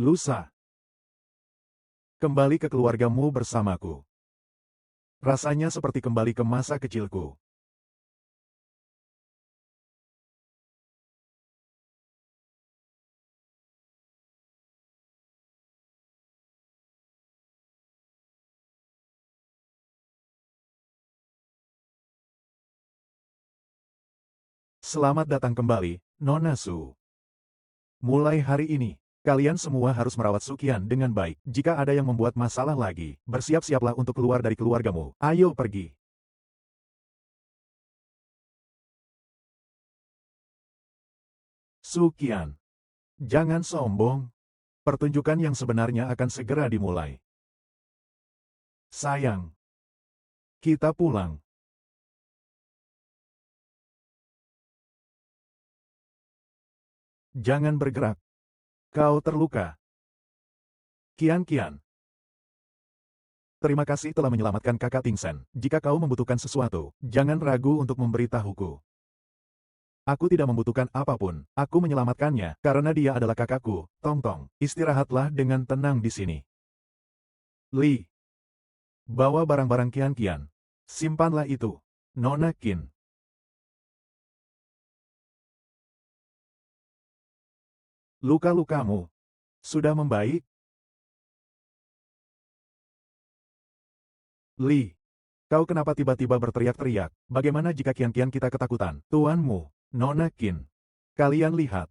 Lusa. Kembali ke keluargamu bersamaku. Rasanya seperti kembali ke masa kecilku. Selamat datang kembali, Nona Su. Mulai hari ini, kalian semua harus merawat Sukian dengan baik. Jika ada yang membuat masalah lagi, bersiap-siaplah untuk keluar dari keluargamu. Ayo pergi. Sukian, jangan sombong. Pertunjukan yang sebenarnya akan segera dimulai. Sayang, kita pulang. Jangan bergerak. Kau terluka. Kian. Terima kasih telah menyelamatkan kakak Tingsen. Jika kau membutuhkan sesuatu, jangan ragu untuk memberitahuku. Aku tidak membutuhkan apapun. Aku menyelamatkannya karena dia adalah kakakku. Tong. Istirahatlah dengan tenang di sini. Li, bawa barang-barang Kian. Simpanlah itu. Nona Qin. Luka-lukamu sudah membaik? Li, kau kenapa tiba-tiba berteriak-teriak? Bagaimana jika Kian kita ketakutan? Tuanmu, Nona Qin. Kalian lihat.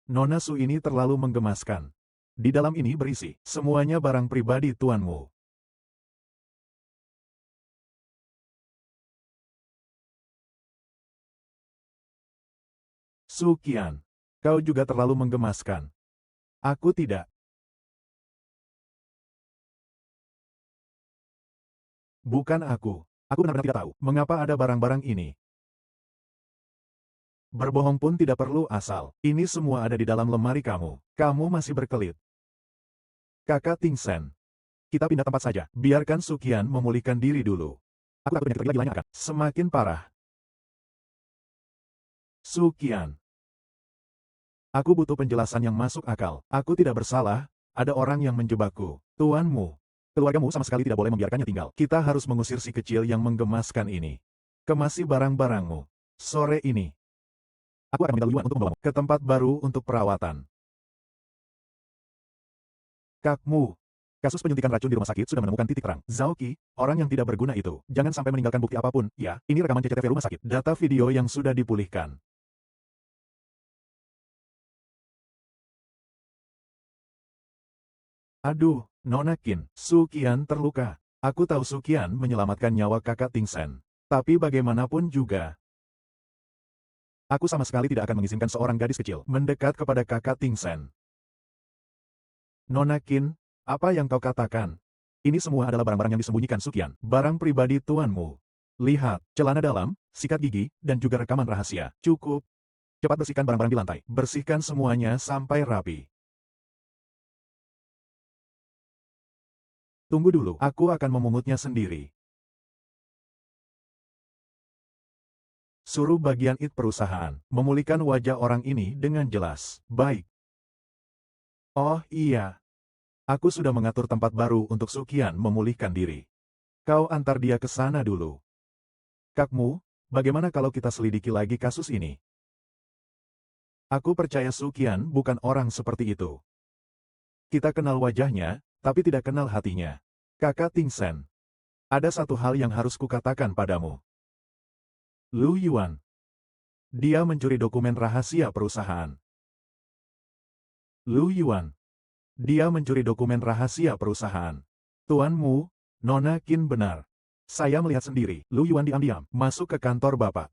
Nona Su ini terlalu menggemaskan. Di dalam ini berisi semuanya barang pribadi tuanmu. Sukian, kau juga terlalu menggemaskan. Aku tidak. Bukan aku. Aku benar-benar tidak tahu mengapa ada barang-barang ini. Berbohong pun tidak perlu asal. Ini semua ada di dalam lemari kamu. Kamu masih berkelit. Kakak Tingsen. Kita pindah tempat saja. Biarkan Sukian memulihkan diri dulu. Aku takut penyakit tergila-gilanya akan semakin parah. Sukian. Aku butuh penjelasan yang masuk akal. Aku tidak bersalah, ada orang yang menjebakku. Tuanmu. Keluargamu sama sekali tidak boleh membiarkannya tinggal. Kita harus mengusir si kecil yang menggemaskan ini. Kemasi barang-barangmu. Sore ini. Aku akan minta Yuan untuk membawamu ke tempat baru untuk perawatan. Kakmu. Kasus penyuntikan racun di rumah sakit sudah menemukan titik terang. Zhao Qi, orang yang tidak berguna itu, jangan sampai meninggalkan bukti apapun. Ya, ini rekaman CCTV rumah sakit. Data video yang sudah dipulihkan. Aduh, Nona Qin, Sukian terluka. Aku tahu Sukian menyelamatkan nyawa kakak Tingsen. Tapi bagaimanapun juga, aku sama sekali tidak akan mengizinkan seorang gadis kecil mendekat kepada kakak Tingsen. Nona Qin, apa yang kau katakan? Ini semua adalah barang-barang yang disembunyikan Sukian. Barang pribadi tuanmu. Lihat, celana dalam, sikat gigi, dan juga rekaman rahasia. Cukup. Cepat bersihkan barang-barang di lantai. Bersihkan semuanya sampai rapi. Tunggu dulu, aku akan memungutnya sendiri. Suruh bagian IT perusahaan memulihkan wajah orang ini dengan jelas. Baik. Oh iya. Aku sudah mengatur tempat baru untuk Sukian memulihkan diri. Kau antar dia ke sana dulu. Kakmu, bagaimana kalau kita selidiki lagi kasus ini? Aku percaya Sukian bukan orang seperti itu. Kita kenal wajahnya, tapi tidak kenal hatinya. Kakak Tingsen. Ada satu hal yang harus kukatakan padamu. Lu Yuan. Dia mencuri dokumen rahasia perusahaan. Lu Yuan. Dia mencuri dokumen rahasia perusahaan. Tuanmu, Nona Qin benar. Saya melihat sendiri. Lu Yuan diam-diam masuk ke kantor Bapak.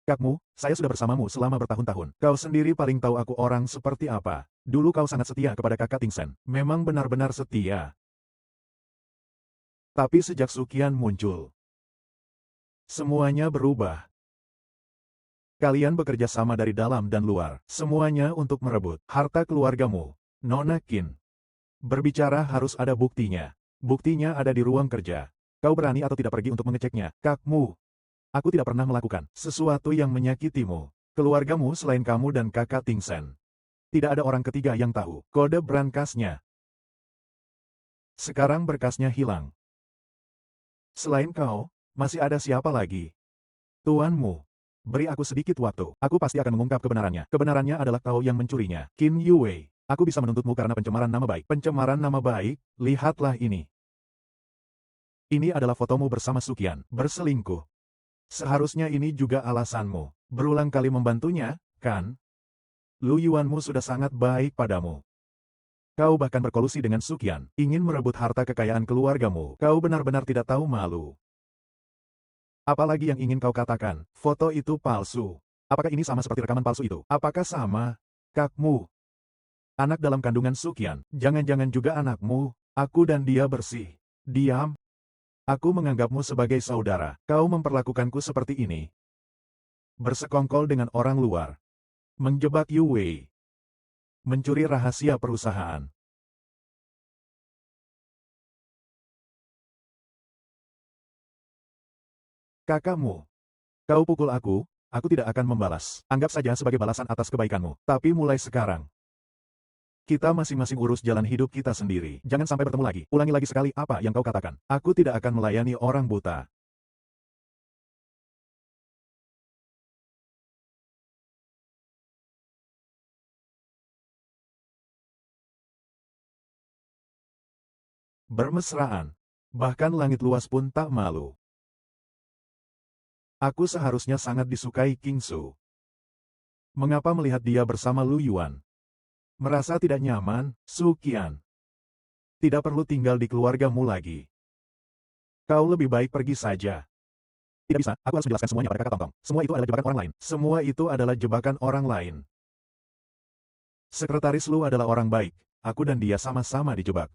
Kakmu, saya sudah bersamamu selama bertahun-tahun. Kau sendiri paling tahu aku orang seperti apa. Dulu kau sangat setia kepada kakak Tingsen. Memang benar-benar setia. Tapi sejak Sukian muncul, semuanya berubah. Kalian bekerja sama dari dalam dan luar. Semuanya untuk merebut harta keluargamu. Nona Qin. Berbicara harus ada buktinya. Buktinya ada di ruang kerja. Kau berani atau tidak pergi untuk mengeceknya? Kakmu. Aku tidak pernah melakukan sesuatu yang menyakitimu. Keluargamu selain kamu dan kakak Tingsen. Tidak ada orang ketiga yang tahu kode berangkasnya. Sekarang berkasnya hilang. Selain kau, masih ada siapa lagi? Tuanmu. Beri aku sedikit waktu. Aku pasti akan mengungkap kebenarannya. Kebenarannya adalah kau yang mencurinya. Qin Yue. Aku bisa menuntutmu karena pencemaran nama baik. Pencemaran nama baik, lihatlah ini. Ini adalah fotomu bersama Sukian, berselingkuh. Seharusnya ini juga alasanmu. Berulang kali membantunya, kan? Lu Yuanmu sudah sangat baik padamu. Kau bahkan berkolusi dengan Sukian, ingin merebut harta kekayaan keluargamu. Kau benar-benar tidak tahu malu. Apalagi yang ingin kau katakan, foto itu palsu. Apakah ini sama seperti rekaman palsu itu? Apakah sama? Kakmu, anak dalam kandungan Sukian, jangan-jangan juga anakmu, aku dan dia bersih. Diam. Aku menganggapmu sebagai saudara. Kau memperlakukanku seperti ini. Bersekongkol dengan orang luar. Menjebak Yu Wei. Mencuri rahasia perusahaan. Kakakmu. Kau pukul aku tidak akan membalas. Anggap saja sebagai balasan atas kebaikanmu. Tapi mulai sekarang, kita masing-masing urus jalan hidup kita sendiri. Jangan sampai bertemu lagi. Ulangi lagi sekali apa yang kau katakan. Aku tidak akan melayani orang buta. Bermesraan. Bahkan langit luas pun tak malu. Aku seharusnya sangat disukai King Su. Mengapa melihat dia bersama Lu Yuan? Merasa tidak nyaman, Su Qian. Tidak perlu tinggal di keluargamu lagi. Kau lebih baik pergi saja. Tidak bisa, aku harus menjelaskan semuanya pada kakak Tongtong. Semua itu adalah jebakan orang lain. Semua itu adalah jebakan orang lain. Sekretaris Lu adalah orang baik. Aku dan dia sama-sama dijebak.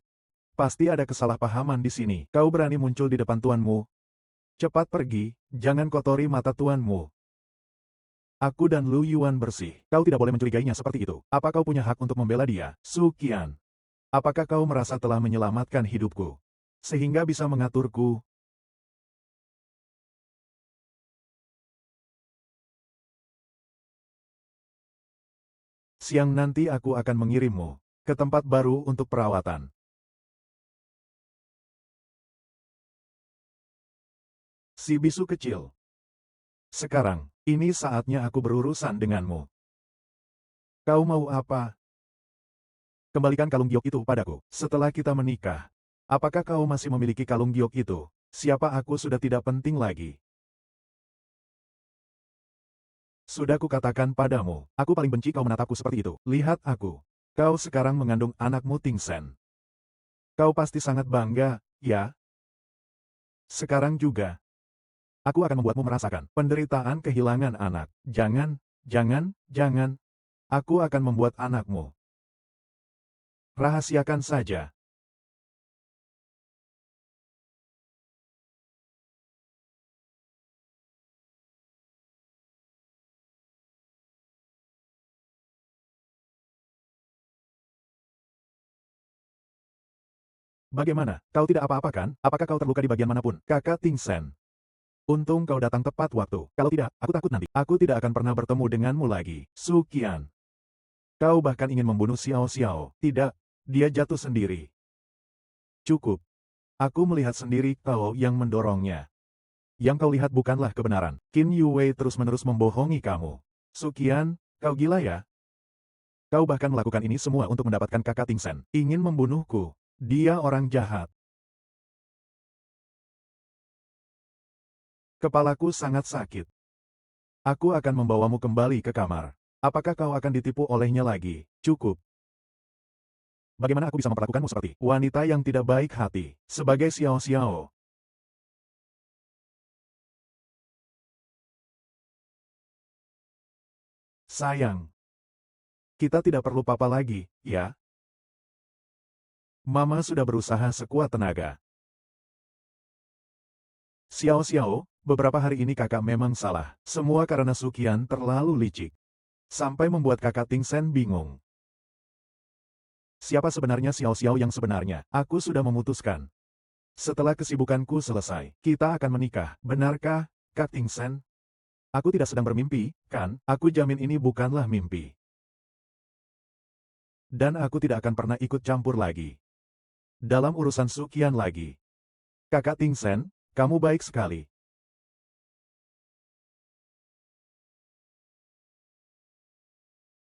Pasti ada kesalahpahaman di sini. Kau berani muncul di depan tuanmu. Cepat pergi, jangan kotori mata tuanmu. Aku dan Lu Yuan bersih. Kau tidak boleh mencurigainya seperti itu. Apa kau punya hak untuk membela dia, Su Qian? Apakah kau merasa telah menyelamatkan hidupku? Sehingga bisa mengaturku? Siang nanti aku akan mengirimmu ke tempat baru untuk perawatan. Si bisu kecil. Sekarang, ini saatnya aku berurusan denganmu. Kau mau apa? Kembalikan kalung giok itu padaku. Setelah kita menikah, apakah kau masih memiliki kalung giok itu? Siapa aku sudah tidak penting lagi. Sudah kukatakan padamu, aku paling benci kau menatapku seperti itu. Lihat aku. Kau sekarang mengandung anakmu Ting Sen. Kau pasti sangat bangga, ya? Sekarang juga. Aku akan membuatmu merasakan penderitaan kehilangan anak. Jangan, jangan, jangan. Aku akan membuat anakmu. Rahasiakan saja. Bagaimana? Kau tidak apa-apa kan? Apakah kau terluka di bagian manapun? Kakak Ting Sen. Untung kau datang tepat waktu. Kalau tidak, aku takut nanti. Aku tidak akan pernah bertemu denganmu lagi. Su Qian. Kau bahkan ingin membunuh Xiao Xiao. Tidak, dia jatuh sendiri. Cukup. Aku melihat sendiri kau yang mendorongnya. Yang kau lihat bukanlah kebenaran. Qin Yuwei terus-menerus membohongi kamu. Su Qian, kau gila ya? Kau bahkan melakukan ini semua untuk mendapatkan kakak Ting Sen. Ingin membunuhku. Dia orang jahat. Kepalaku sangat sakit. Aku akan membawamu kembali ke kamar. Apakah kau akan ditipu olehnya lagi? Cukup. Bagaimana aku bisa memperlakukanmu seperti wanita yang tidak baik hati, sebagai Xiao Xiao? Sayang. Kita tidak perlu papa lagi, ya? Mama sudah berusaha sekuat tenaga. Xiao Xiao, beberapa hari ini kakak memang salah. Semua karena Sukian terlalu licik. Sampai membuat kakak Ting Sen bingung. Siapa sebenarnya Xiao Xiao yang sebenarnya? Aku sudah memutuskan. Setelah kesibukanku selesai, kita akan menikah. Benarkah, Kak Ting Sen? Aku tidak sedang bermimpi, kan? Aku jamin ini bukanlah mimpi. Dan aku tidak akan pernah ikut campur lagi. Dalam urusan Sukian lagi. Kakak Ting Sen, kamu baik sekali.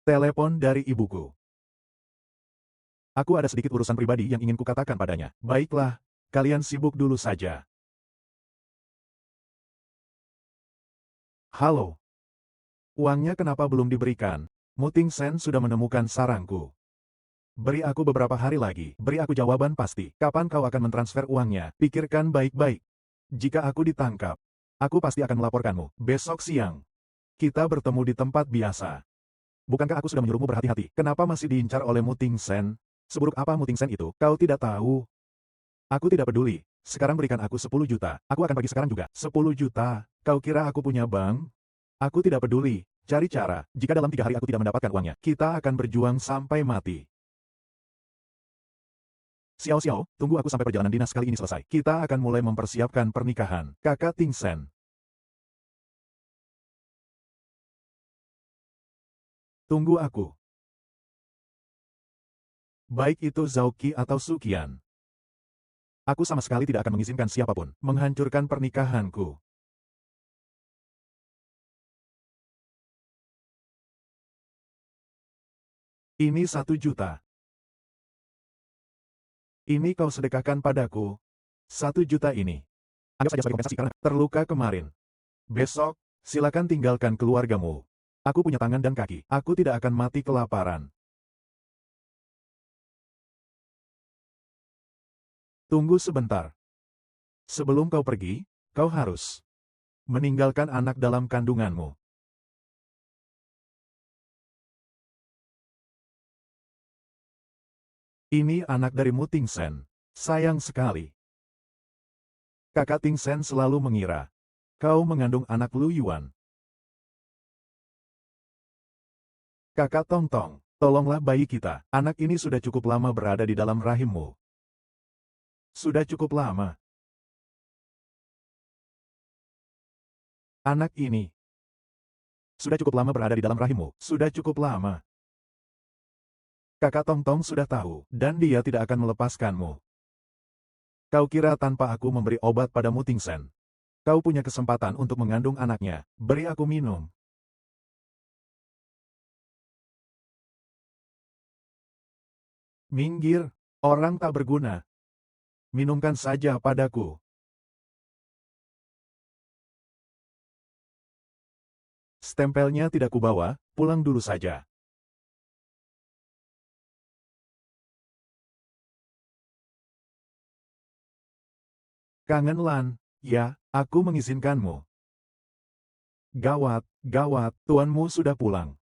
Telepon dari ibuku. Aku ada sedikit urusan pribadi yang ingin kukatakan padanya. Baiklah, kalian sibuk dulu saja. Halo. Uangnya kenapa belum diberikan? Muting Sen sudah menemukan sarangku. Beri aku beberapa hari lagi. Beri aku jawaban pasti. Kapan kau akan mentransfer uangnya? Pikirkan baik-baik. Jika aku ditangkap, aku pasti akan melaporkanmu. Besok siang, kita bertemu di tempat biasa. Bukankah aku sudah menyuruhmu berhati-hati? Kenapa masih diincar oleh Muting Sen? Seburuk apa Muting Sen itu? Kau tidak tahu. Aku tidak peduli. Sekarang berikan aku 10 juta. Aku akan pergi sekarang juga. 10 juta? Kau kira aku punya bank? Aku tidak peduli. Cari cara. Jika dalam 3 hari aku tidak mendapatkan uangnya, kita akan berjuang sampai mati. Xiao Xiao, tunggu aku sampai perjalanan dinas kali ini selesai. Kita akan mulai mempersiapkan pernikahan. Kakak Ting Sen. Tunggu aku. Baik itu Zhao Qi atau Su Qian. Aku sama sekali tidak akan mengizinkan siapapun menghancurkan pernikahanku. Ini 1 juta. Ini kau sedekahkan padaku. 1 juta ini. Anggap saja sebagai kompensasi karena terluka kemarin. Besok, silakan tinggalkan keluargamu. Aku punya tangan dan kaki. Aku tidak akan mati kelaparan. Tunggu sebentar. Sebelum kau pergi, kau harus meninggalkan anak dalam kandunganmu. Ini anak dari Muting Sen. Sayang sekali. Kakak Ting Sen selalu mengira kau mengandung anak Lu Yuan. Kakak Tong Tong, tolonglah bayi kita. Anak ini sudah cukup lama berada di dalam rahimmu. Sudah cukup lama. Anak ini sudah cukup lama berada di dalam rahimmu. Sudah cukup lama. Kakak Tong Tong sudah tahu, dan dia tidak akan melepaskanmu. Kau kira tanpa aku memberi obat pada Muting Sen, kau punya kesempatan untuk mengandung anaknya. Beri aku minum. Minggir, orang tak berguna. Minumkan saja padaku. Stempelnya tidak kubawa, pulang dulu saja. Kangen Lan, ya, aku mengizinkanmu. Gawat, gawat, tuanmu sudah pulang.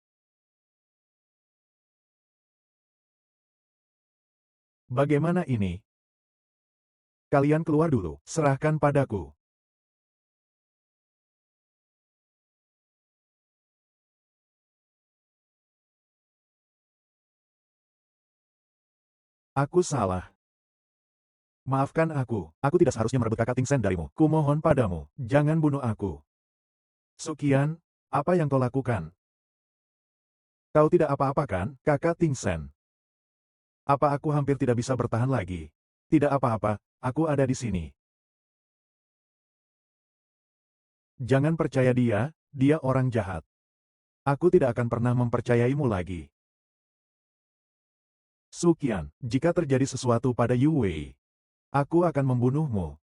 Bagaimana ini? Kalian keluar dulu, serahkan padaku. Aku salah. Maafkan aku tidak seharusnya merebut kakak Ting Sen darimu. Kumohon padamu, jangan bunuh aku. Sukian, apa yang kau lakukan? Kau tidak apa-apa kan, kakak Ting Sen? Apa aku hampir tidak bisa bertahan lagi? Tidak apa-apa, aku ada di sini. Jangan percaya dia orang jahat. Aku tidak akan pernah mempercayaimu lagi. Sukian, jika terjadi sesuatu pada Yu Wei, aku akan membunuhmu.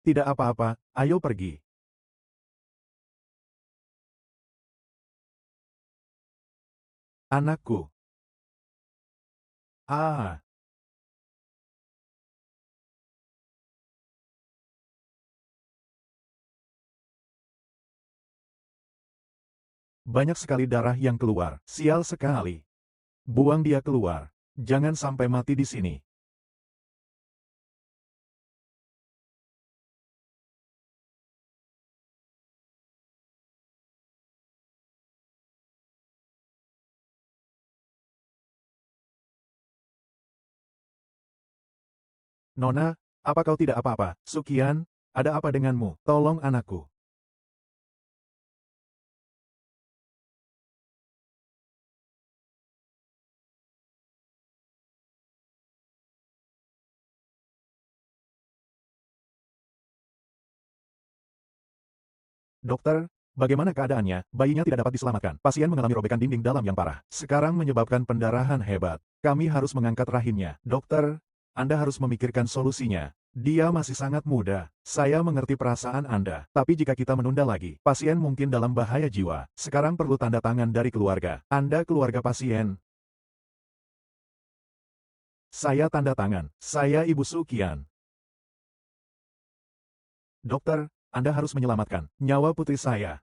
Tidak apa-apa, ayo pergi. Anakku. Ah, banyak sekali darah yang keluar. Sial sekali. Buang dia keluar. Jangan sampai mati di sini. Nona, apa kau tidak apa-apa? Sukian, ada apa denganmu? Tolong anakku. Dokter, bagaimana keadaannya? Bayinya tidak dapat diselamatkan. Pasien mengalami robekan dinding dalam yang parah. Sekarang menyebabkan pendarahan hebat. Kami harus mengangkat rahimnya. Dokter, Anda harus memikirkan solusinya. Dia masih sangat muda. Saya mengerti perasaan Anda. Tapi jika kita menunda lagi, pasien mungkin dalam bahaya jiwa. Sekarang perlu tanda tangan dari keluarga. Anda keluarga pasien. Saya tanda tangan. Saya Ibu Sukian. Dokter, Anda harus menyelamatkan nyawa putri saya.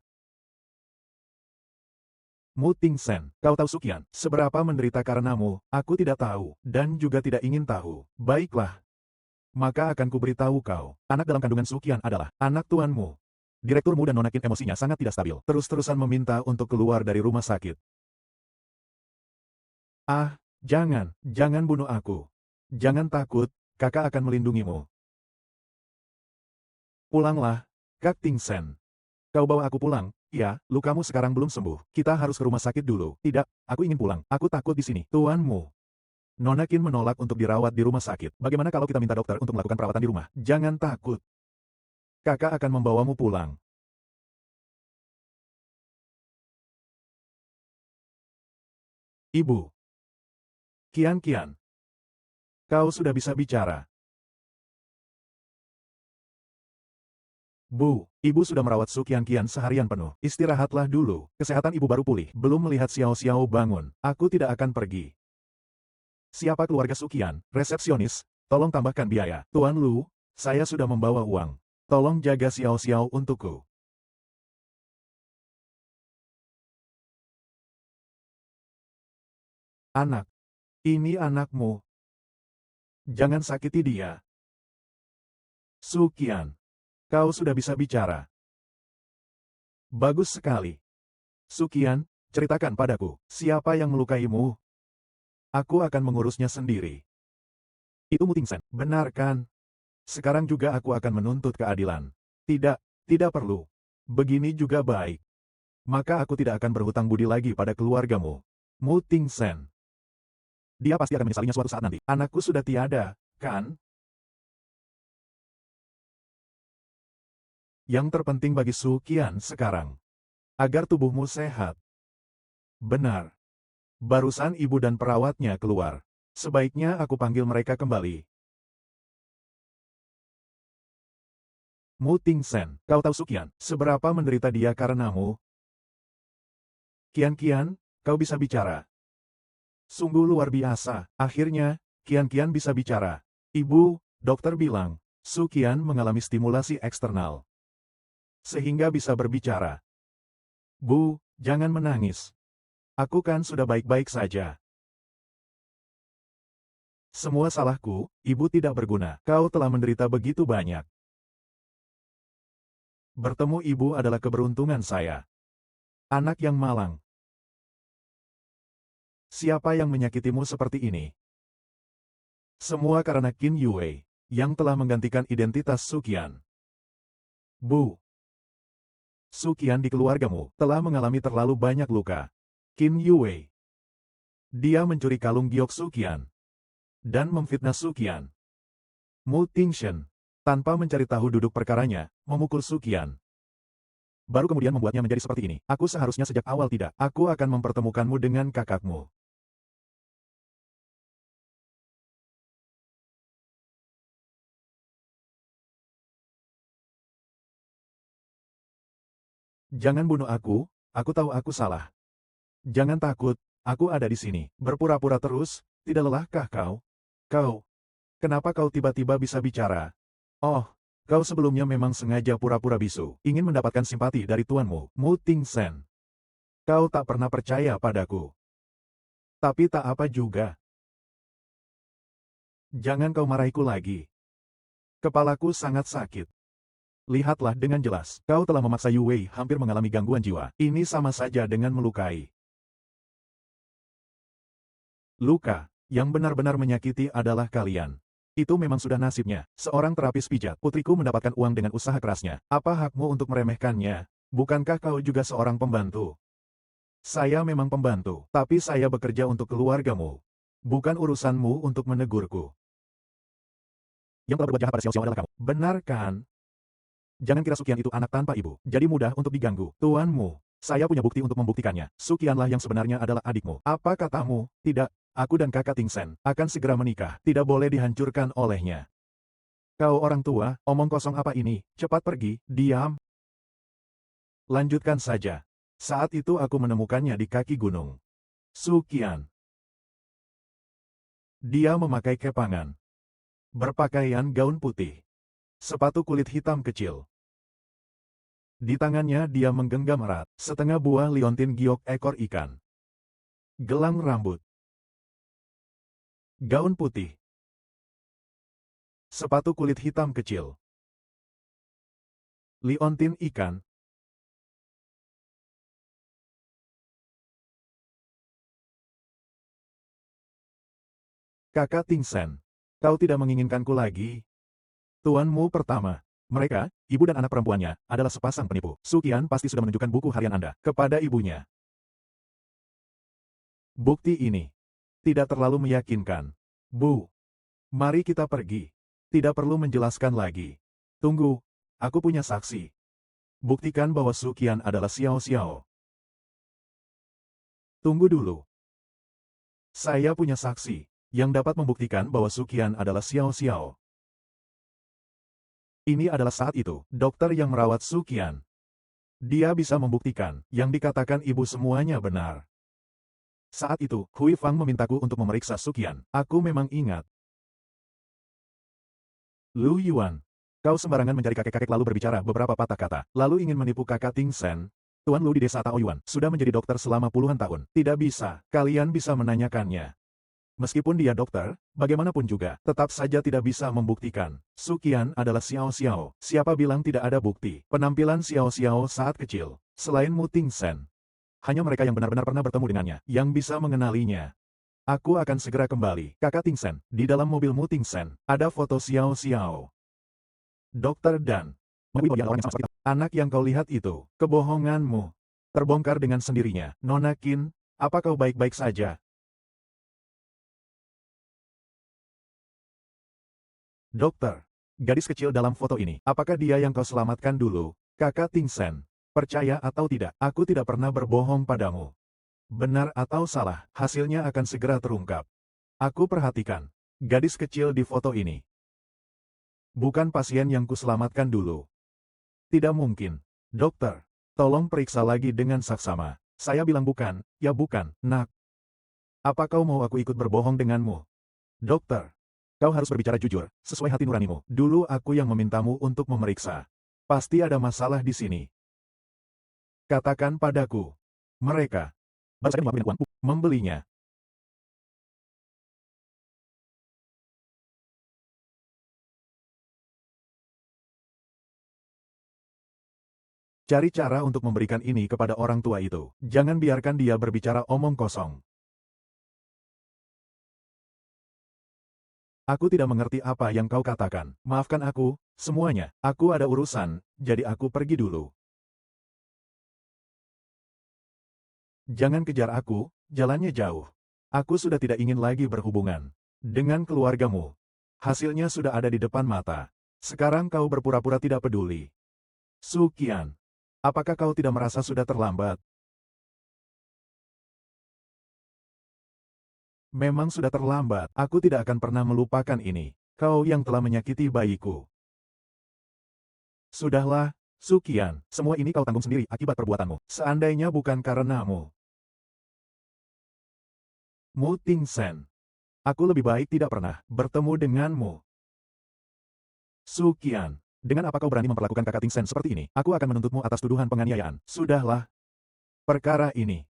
Mu Tingsen, kau tahu Sukian, seberapa menderita karenamu, aku tidak tahu, dan juga tidak ingin tahu. Baiklah. Maka akan kuberitahu kau, anak dalam kandungan Sukian adalah anak tuanmu. Direkturmu dan Nona Qin emosinya sangat tidak stabil, terus-terusan meminta untuk keluar dari rumah sakit. Ah, jangan bunuh aku. Jangan takut, kakak akan melindungimu. Pulanglah, Kak Tingsen. Kau bawa aku pulang. Ya, lukamu sekarang belum sembuh. Kita harus ke rumah sakit dulu. Tidak, aku ingin pulang. Aku takut di sini. Tuanmu. Nona Qin menolak untuk dirawat di rumah sakit. Bagaimana kalau kita minta dokter untuk melakukan perawatan di rumah? Jangan takut. Kakak akan membawamu pulang. Ibu. Kian. Kau sudah bisa bicara. Bu, ibu sudah merawat Sukian seharian penuh. Istirahatlah dulu. Kesehatan ibu baru pulih. Belum melihat Xiao bangun. Aku tidak akan pergi. Siapa keluarga Sukian? Resepsionis, tolong tambahkan biaya. Tuan Lu, saya sudah membawa uang. Tolong jaga Xiao untukku. Anak. Ini anakmu. Jangan sakiti dia. Sukian. Kau sudah bisa bicara. Bagus sekali. Sukian, ceritakan padaku, siapa yang melukaimu? Aku akan mengurusnya sendiri. Itu Mu Tingsen, benar kan? Sekarang juga aku akan menuntut keadilan. Tidak perlu. Begini juga baik. Maka aku tidak akan berhutang budi lagi pada keluargamu. Mu Tingsen. Dia pasti akan menyesalinya suatu saat nanti. Anakku sudah tiada, kan? Yang terpenting bagi Sukian sekarang, agar tubuhmu sehat. Benar. Barusan ibu dan perawatnya keluar. Sebaiknya aku panggil mereka kembali. Mu Tingsen, kau tahu Sukian, seberapa menderita dia karenamu? Kian, kau bisa bicara. Sungguh luar biasa. Akhirnya, Kian bisa bicara. Ibu, dokter bilang, Sukian mengalami stimulasi eksternal. Sehingga bisa berbicara. Bu, jangan menangis. Aku kan sudah baik-baik saja. Semua salahku, ibu tidak berguna. Kau telah menderita begitu banyak. Bertemu ibu adalah keberuntungan saya. Anak yang malang. Siapa yang menyakitimu seperti ini? Semua karena Qin Yue, yang telah menggantikan identitas Sukian. Bu. Sukian di keluargamu telah mengalami terlalu banyak luka. Qin Yue. Dia mencuri kalung giok Sukian. Dan memfitnah Sukian. Mu Tingsen, tanpa mencari tahu duduk perkaranya, memukul Sukian. Baru kemudian membuatnya menjadi seperti ini. Aku seharusnya sejak awal tidak. Aku akan mempertemukanmu dengan kakakmu. Jangan bunuh aku tahu aku salah. Jangan takut, aku ada di sini. Berpura-pura terus, tidak lelahkah kau? Kenapa kau tiba-tiba bisa bicara? Oh, kau sebelumnya memang sengaja pura-pura bisu, ingin mendapatkan simpati dari tuanmu, Mu Tingsen. Kau tak pernah percaya padaku. Tapi tak apa juga. Jangan kau marahiku lagi. Kepalaku sangat sakit. Lihatlah dengan jelas, kau telah memaksa Yu Wei hampir mengalami gangguan jiwa. Ini sama saja dengan melukai. Luka, yang benar-benar menyakiti adalah kalian. Itu memang sudah nasibnya. Seorang terapis pijat, putriku mendapatkan uang dengan usaha kerasnya. Apa hakmu untuk meremehkannya? Bukankah kau juga seorang pembantu? Saya memang pembantu, tapi saya bekerja untuk keluargamu. Bukan urusanmu untuk menegurku. Yang telah berbuat jahat pada Xiao adalah kamu. Benar kan? Jangan kira Sukian itu anak tanpa ibu. Jadi mudah untuk diganggu. Tuanmu, saya punya bukti untuk membuktikannya. Sukianlah yang sebenarnya adalah adikmu. Apa katamu? Tidak, aku dan kakak Tingsen akan segera menikah. Tidak boleh dihancurkan olehnya. Kau orang tua, omong kosong apa ini? Cepat pergi, diam. Lanjutkan saja. Saat itu aku menemukannya di kaki gunung. Su Qian. Dia memakai kepangan. Berpakaian gaun putih. Sepatu kulit hitam kecil. Di tangannya dia menggenggam erat setengah buah liontin giok ekor ikan. Gelang rambut. Gaun putih. Sepatu kulit hitam kecil. Liontin ikan. Kakak Ting Sen, kau tidak menginginkanku lagi? Tuanmu pertama. Mereka, ibu dan anak perempuannya, adalah sepasang penipu. Su Qian pasti sudah menunjukkan buku harian Anda kepada ibunya. Bukti ini tidak terlalu meyakinkan. Bu, mari kita pergi. Tidak perlu menjelaskan lagi. Tunggu, aku punya saksi. Buktikan bahwa Su Qian adalah Xiao Xiao. Tunggu dulu. Saya punya saksi yang dapat membuktikan bahwa Su Qian adalah Xiao Xiao. Ini adalah saat itu, dokter yang merawat Su Qian. Dia bisa membuktikan yang dikatakan ibu semuanya benar. Saat itu, Hui Fang memintaku untuk memeriksa Su Qian. Aku memang ingat. Lu Yuan, kau sembarangan mencari kakek-kakek lalu berbicara beberapa patah kata, lalu ingin menipu kakak Ting Sen. Tuan Lu di desa Taoyuan sudah menjadi dokter selama puluhan tahun. Tidak bisa, kalian bisa menanyakannya. Meskipun dia dokter, bagaimanapun juga, tetap saja tidak bisa membuktikan. Su Qian adalah Xiao Xiao. Siapa bilang tidak ada bukti? Penampilan Xiao Xiao saat kecil, selain Mu Ting Sen. Hanya mereka yang benar-benar pernah bertemu dengannya, yang bisa mengenalinya. Aku akan segera kembali. Kakak Ting Sen, di dalam mobil Mu Ting Sen, ada foto Xiao Xiao. Dokter Dan. Anak yang kau lihat itu, kebohonganmu. Terbongkar dengan sendirinya. Nona Qin, apa kau baik-baik saja? Dokter, gadis kecil dalam foto ini, apakah dia yang kau selamatkan dulu? Kakak Ting Sen, percaya atau tidak, aku tidak pernah berbohong padamu. Benar atau salah, hasilnya akan segera terungkap. Aku perhatikan, gadis kecil di foto ini. Bukan pasien yang kuselamatkan dulu. Tidak mungkin. Dokter, tolong periksa lagi dengan saksama. Saya bilang bukan, ya bukan, nak. Apa kau mau aku ikut berbohong denganmu? Dokter. Kau harus berbicara jujur, sesuai hati nuranimu. Dulu aku yang memintamu untuk memeriksa. Pasti ada masalah di sini. Katakan padaku. Mereka baru saja melakukan uangku, membelinya. Cari cara untuk memberikan ini kepada orang tua itu. Jangan biarkan dia berbicara omong kosong. Aku tidak mengerti apa yang kau katakan. Maafkan aku, semuanya. Aku ada urusan, jadi aku pergi dulu. Jangan kejar aku, jalannya jauh. Aku sudah tidak ingin lagi berhubungan dengan keluargamu. Hasilnya sudah ada di depan mata. Sekarang kau berpura-pura tidak peduli. Su Qian, apakah kau tidak merasa sudah terlambat? Memang sudah terlambat. Aku tidak akan pernah melupakan ini. Kau yang telah menyakiti bayiku. Sudahlah, Su Qian. Semua ini kau tanggung sendiri akibat perbuatanmu. Seandainya bukan karenamu. Mu Ting Sen. Aku lebih baik tidak pernah bertemu denganmu. Su Qian. Dengan apa kau berani memperlakukan kakak Ting Sen seperti ini? Aku akan menuntutmu atas tuduhan penganiayaan. Sudahlah. Perkara ini.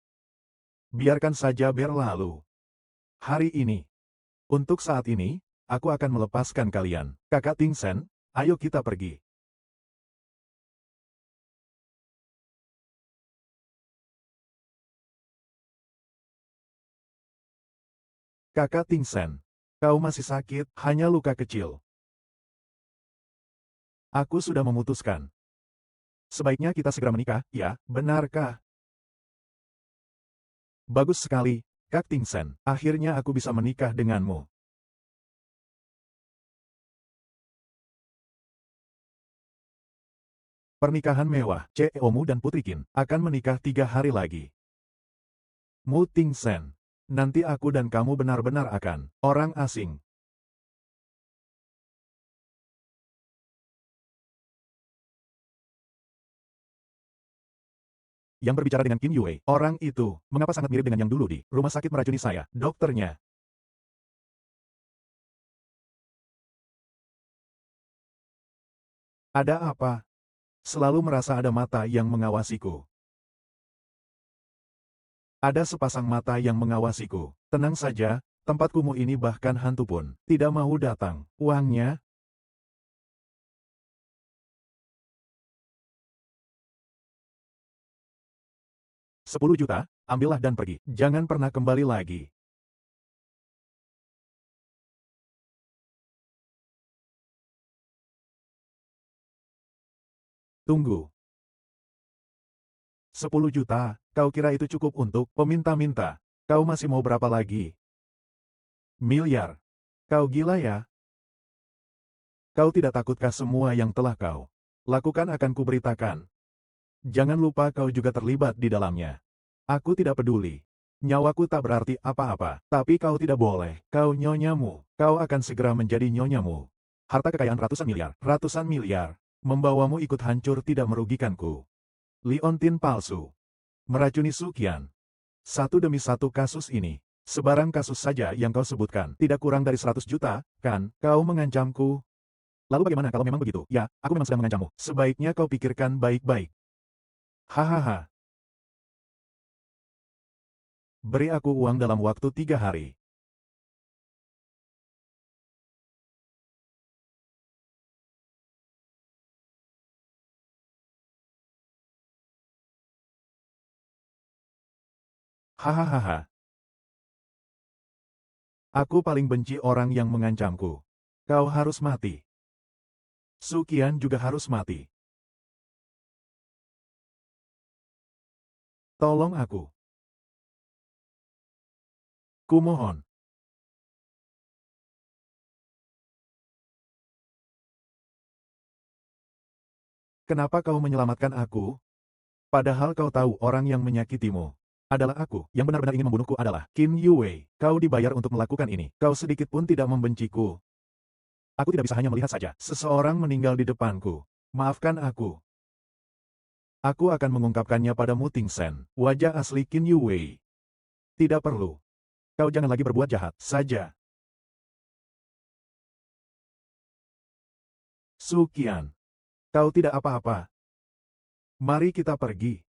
Biarkan saja berlalu. Hari ini. Untuk saat ini, aku akan melepaskan kalian. Kakak Ting Sen, ayo kita pergi. Kakak Ting Sen, kau masih sakit, hanya luka kecil. Aku sudah memutuskan. Sebaiknya kita segera menikah, ya, benarkah? Bagus sekali, Kak Ting Sen. Akhirnya aku bisa menikah denganmu. Pernikahan mewah, Ceomu dan Putri Qin akan menikah 3 hari lagi. Mu Ting Sen, nanti aku dan kamu benar-benar akan orang asing. Yang berbicara dengan Qin Yue, orang itu, mengapa sangat mirip dengan yang dulu di rumah sakit meracuni saya, dokternya. Ada apa? Selalu merasa ada mata yang mengawasiku. Ada sepasang mata yang mengawasiku. Tenang saja, tempat kumuh ini bahkan hantu pun tidak mau datang. Uangnya, 10 juta, ambillah dan pergi. Jangan pernah kembali lagi. Tunggu. 10 juta, kau kira itu cukup untuk peminta-minta? Kau masih mau berapa lagi? Miliar. Kau gila ya? Kau tidak takutkah semua yang telah kau lakukan akan kuberitakan? Jangan lupa kau juga terlibat di dalamnya. Aku tidak peduli. Nyawaku tak berarti apa-apa, tapi kau tidak boleh. Kau nyonyamu. Kau akan segera menjadi nyonyamu. Harta kekayaan ratusan miliar, membawamu ikut hancur tidak merugikanku. Liontin palsu. Meracuni Sukian. Satu demi satu kasus ini. Sebarang kasus saja yang kau sebutkan. Tidak kurang dari 100 juta, kan? Kau mengancamku. Lalu bagaimana kalau memang begitu? Ya, aku memang sedang mengancammu. Sebaiknya kau pikirkan baik-baik. Hahaha. Beri aku uang dalam waktu 3 hari. Hahaha. Aku paling benci orang yang mengancamku. Kau harus mati. Sukian juga harus mati. Tolong aku. Kumohon. Kenapa kau menyelamatkan aku? Padahal kau tahu orang yang menyakitimu adalah aku. Yang benar-benar ingin membunuhku adalah Qin Yue. Kau dibayar untuk melakukan ini. Kau sedikit pun tidak membenciku. Aku tidak bisa hanya melihat saja. Seseorang meninggal di depanku. Maafkan aku. Aku akan mengungkapkannya pada Mu Ting Sen. Wajah asli Qin Yue. Tidak perlu. Kau jangan lagi berbuat jahat saja. Sukian. Kau tidak apa-apa. Mari kita pergi.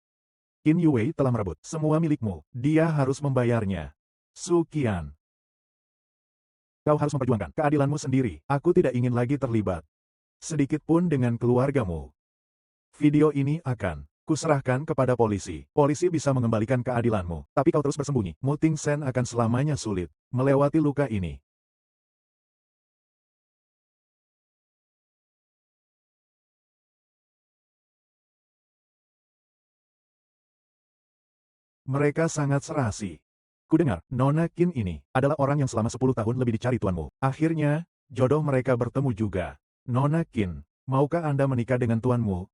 Qin Yue telah merebut semua milikmu. Dia harus membayarnya. Sukian. Kau harus memperjuangkan keadilanmu sendiri. Aku tidak ingin lagi terlibat sedikit pun dengan keluargamu. Video ini akan kuserahkan kepada polisi. Polisi bisa mengembalikan keadilanmu. Tapi kau terus bersembunyi. Mu Ting Sen akan selamanya sulit melewati luka ini. Mereka sangat serasi. Kudengar, Nona Qin ini adalah orang yang selama 10 tahun lebih dicari tuanmu. Akhirnya, jodoh mereka bertemu juga. Nona Qin, maukah Anda menikah dengan tuanmu?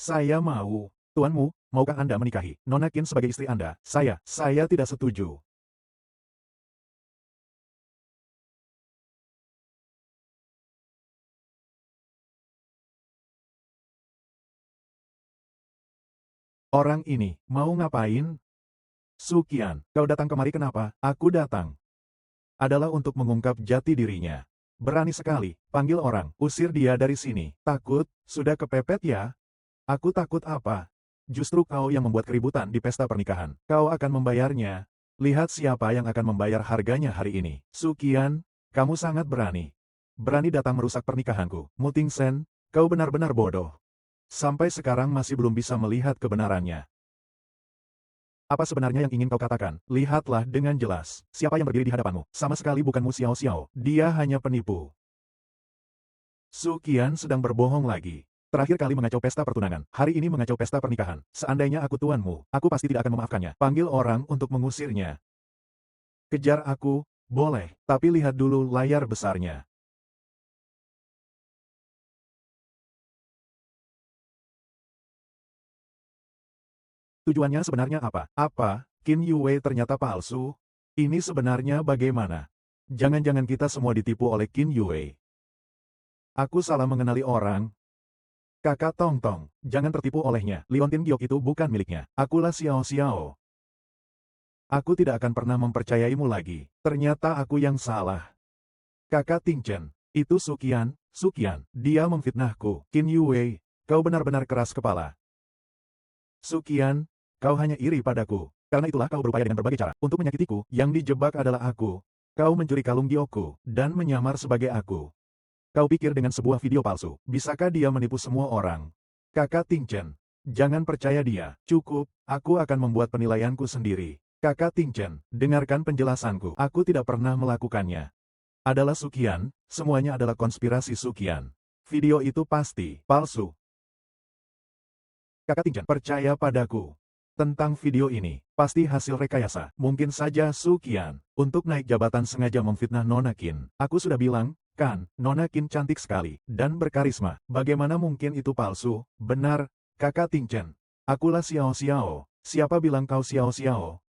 Saya mau. Tuanmu, maukah Anda menikahi Nona Qin sebagai istri Anda? Saya tidak setuju. Orang ini, mau ngapain? Sukian, kau datang kemari kenapa? Aku datang adalah untuk mengungkap jati dirinya. Berani sekali, panggil orang, usir dia dari sini. Takut, sudah kepepet ya? Aku takut apa? Justru kau yang membuat keributan di pesta pernikahan. Kau akan membayarnya. Lihat siapa yang akan membayar harganya hari ini. Sukian, kamu sangat berani. Berani datang merusak pernikahanku. Mu Ting Sen, kau benar-benar bodoh. Sampai sekarang masih belum bisa melihat kebenarannya. Apa sebenarnya yang ingin kau katakan? Lihatlah dengan jelas. Siapa yang berdiri di hadapanmu? Sama sekali bukan Mu Xiao Xiao. Dia hanya penipu. Sukian sedang berbohong lagi. Terakhir kali mengacau pesta pertunangan. Hari ini mengacau pesta pernikahan. Seandainya aku tuanmu, aku pasti tidak akan memaafkannya. Panggil orang untuk mengusirnya. Kejar aku, boleh, tapi lihat dulu layar besarnya. Tujuannya sebenarnya apa? Apa? Qin Yue ternyata palsu? Ini sebenarnya bagaimana? Jangan-jangan kita semua ditipu oleh Qin Yue. Aku salah mengenali orang. Kakak Tong Tong, jangan tertipu olehnya. Liontin Giok itu bukan miliknya. Akulah Xiao Xiao. Aku tidak akan pernah mempercayaimu lagi. Ternyata aku yang salah. Kakak Ting Chen, itu Sukian, Sukian. Dia memfitnahku. Qin Yue, kau benar-benar keras kepala. Sukian, kau hanya iri padaku. Karena itulah kau berupaya dengan berbagai cara untuk menyakitiku. Yang dijebak adalah aku. Kau mencuri kalung Giokku dan menyamar sebagai aku. Kau pikir dengan sebuah video palsu, bisakah dia menipu semua orang? Kakak Ting Chen, jangan percaya dia. Cukup, aku akan membuat penilaianku sendiri. Kakak Ting Chen, dengarkan penjelasanku. Aku tidak pernah melakukannya. Adalah Sukian, semuanya adalah konspirasi Sukian. Video itu pasti palsu. Kakak Ting Chen, percaya padaku. Tentang video ini, pasti hasil rekayasa. Mungkin saja Sukian, untuk naik jabatan sengaja memfitnah Nona Qin. Aku sudah bilang, kan, Nona Qin cantik sekali, dan berkarisma. Bagaimana mungkin itu palsu? Benar, Kakak Ting Chen. Akulah Xiao Xiao. Siapa bilang kau Xiao Xiao?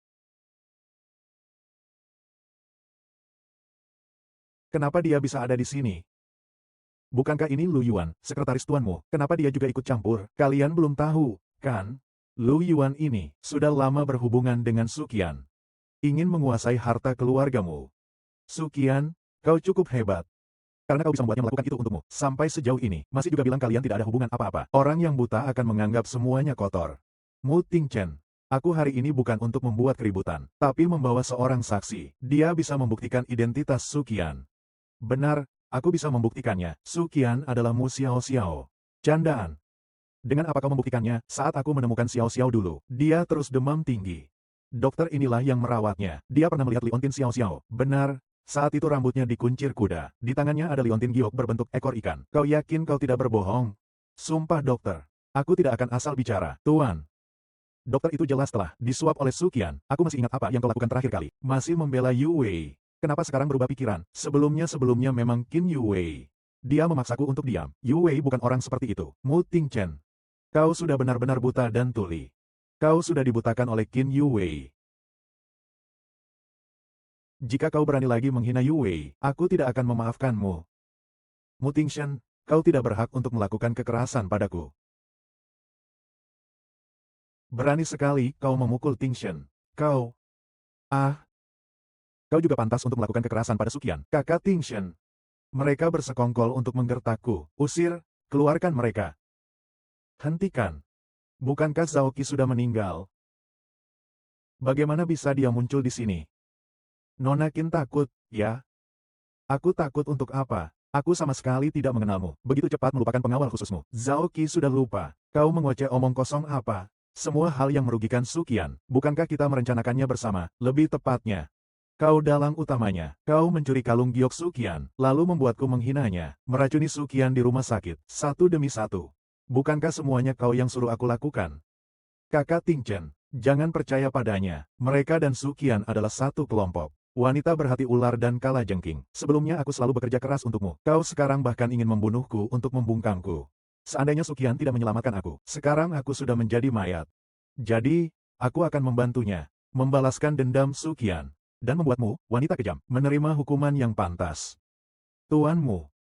Kenapa dia bisa ada di sini? Bukankah ini Lu Yuan, sekretaris tuanmu? Kenapa dia juga ikut campur? Kalian belum tahu, kan? Lu Yuan ini sudah lama berhubungan dengan Sukian. Ingin menguasai harta keluargamu. Sukian, kau cukup hebat. Karena kau bisa membuatnya melakukan itu untukmu. Sampai sejauh ini, masih juga bilang kalian tidak ada hubungan apa-apa. Orang yang buta akan menganggap semuanya kotor. Mu Ting Chen, aku hari ini bukan untuk membuat keributan, tapi membawa seorang saksi. Dia bisa membuktikan identitas Sukian. Benar, aku bisa membuktikannya. Sukian adalah Mu Xiao Xiao. Candaan. Dengan apa kau membuktikannya? Saat aku menemukan Xiao Xiao dulu, dia terus demam tinggi. Dokter inilah yang merawatnya. Dia pernah melihat liontin Xiao Xiao. Benar, saat itu rambutnya dikuncir kuda. Di tangannya ada liontin giok berbentuk ekor ikan. Kau yakin kau tidak berbohong? Sumpah dokter. Aku tidak akan asal bicara. Tuan. Dokter itu jelas telah disuap oleh Sukian. Aku masih ingat apa yang kau lakukan terakhir kali. Masih membela Yu Wei. Kenapa sekarang berubah pikiran? Sebelumnya memang Qin Yu Wei. Dia memaksaku untuk diam. Yu Wei bukan orang seperti itu. Mu Ting Chen. Kau sudah benar-benar buta dan tuli. Kau sudah dibutakan oleh Qin Yu Wei. Jika kau berani lagi menghina Yu Wei, aku tidak akan memaafkanmu. Mu Ting Chen, kau tidak berhak untuk melakukan kekerasan padaku. Berani sekali kau memukul Ting Chen. Kau... Kau juga pantas untuk melakukan kekerasan pada Sukian. Kakak Ting Chen. Mereka bersekongkol untuk menggertakku. Usir, keluarkan mereka. Hentikan. Bukankah Zhao Qi sudah meninggal? Bagaimana bisa dia muncul di sini? Nona Qin takut, ya? Aku takut untuk apa? Aku sama sekali tidak mengenalmu. Begitu cepat melupakan pengawal khususmu. Zhao Qi sudah lupa. Kau mengoceh omong kosong apa? Semua hal yang merugikan Sukian. Bukankah kita merencanakannya bersama? Lebih tepatnya. Kau dalang utamanya. Kau mencuri kalung giok Sukian, lalu membuatku menghinanya. Meracuni Sukian di rumah sakit. Satu demi satu. Bukankah semuanya kau yang suruh aku lakukan? Kakak Ting Chen, jangan percaya padanya. Mereka dan Sukian adalah satu kelompok. Wanita berhati ular dan kalajengking. Sebelumnya aku selalu bekerja keras untukmu. Kau sekarang bahkan ingin membunuhku untuk membungkamku. Seandainya Sukian tidak menyelamatkan aku, sekarang aku sudah menjadi mayat. Jadi, aku akan membantunya, membalaskan dendam Sukian, dan membuatmu, wanita kejam, menerima hukuman yang pantas. Tuanmu.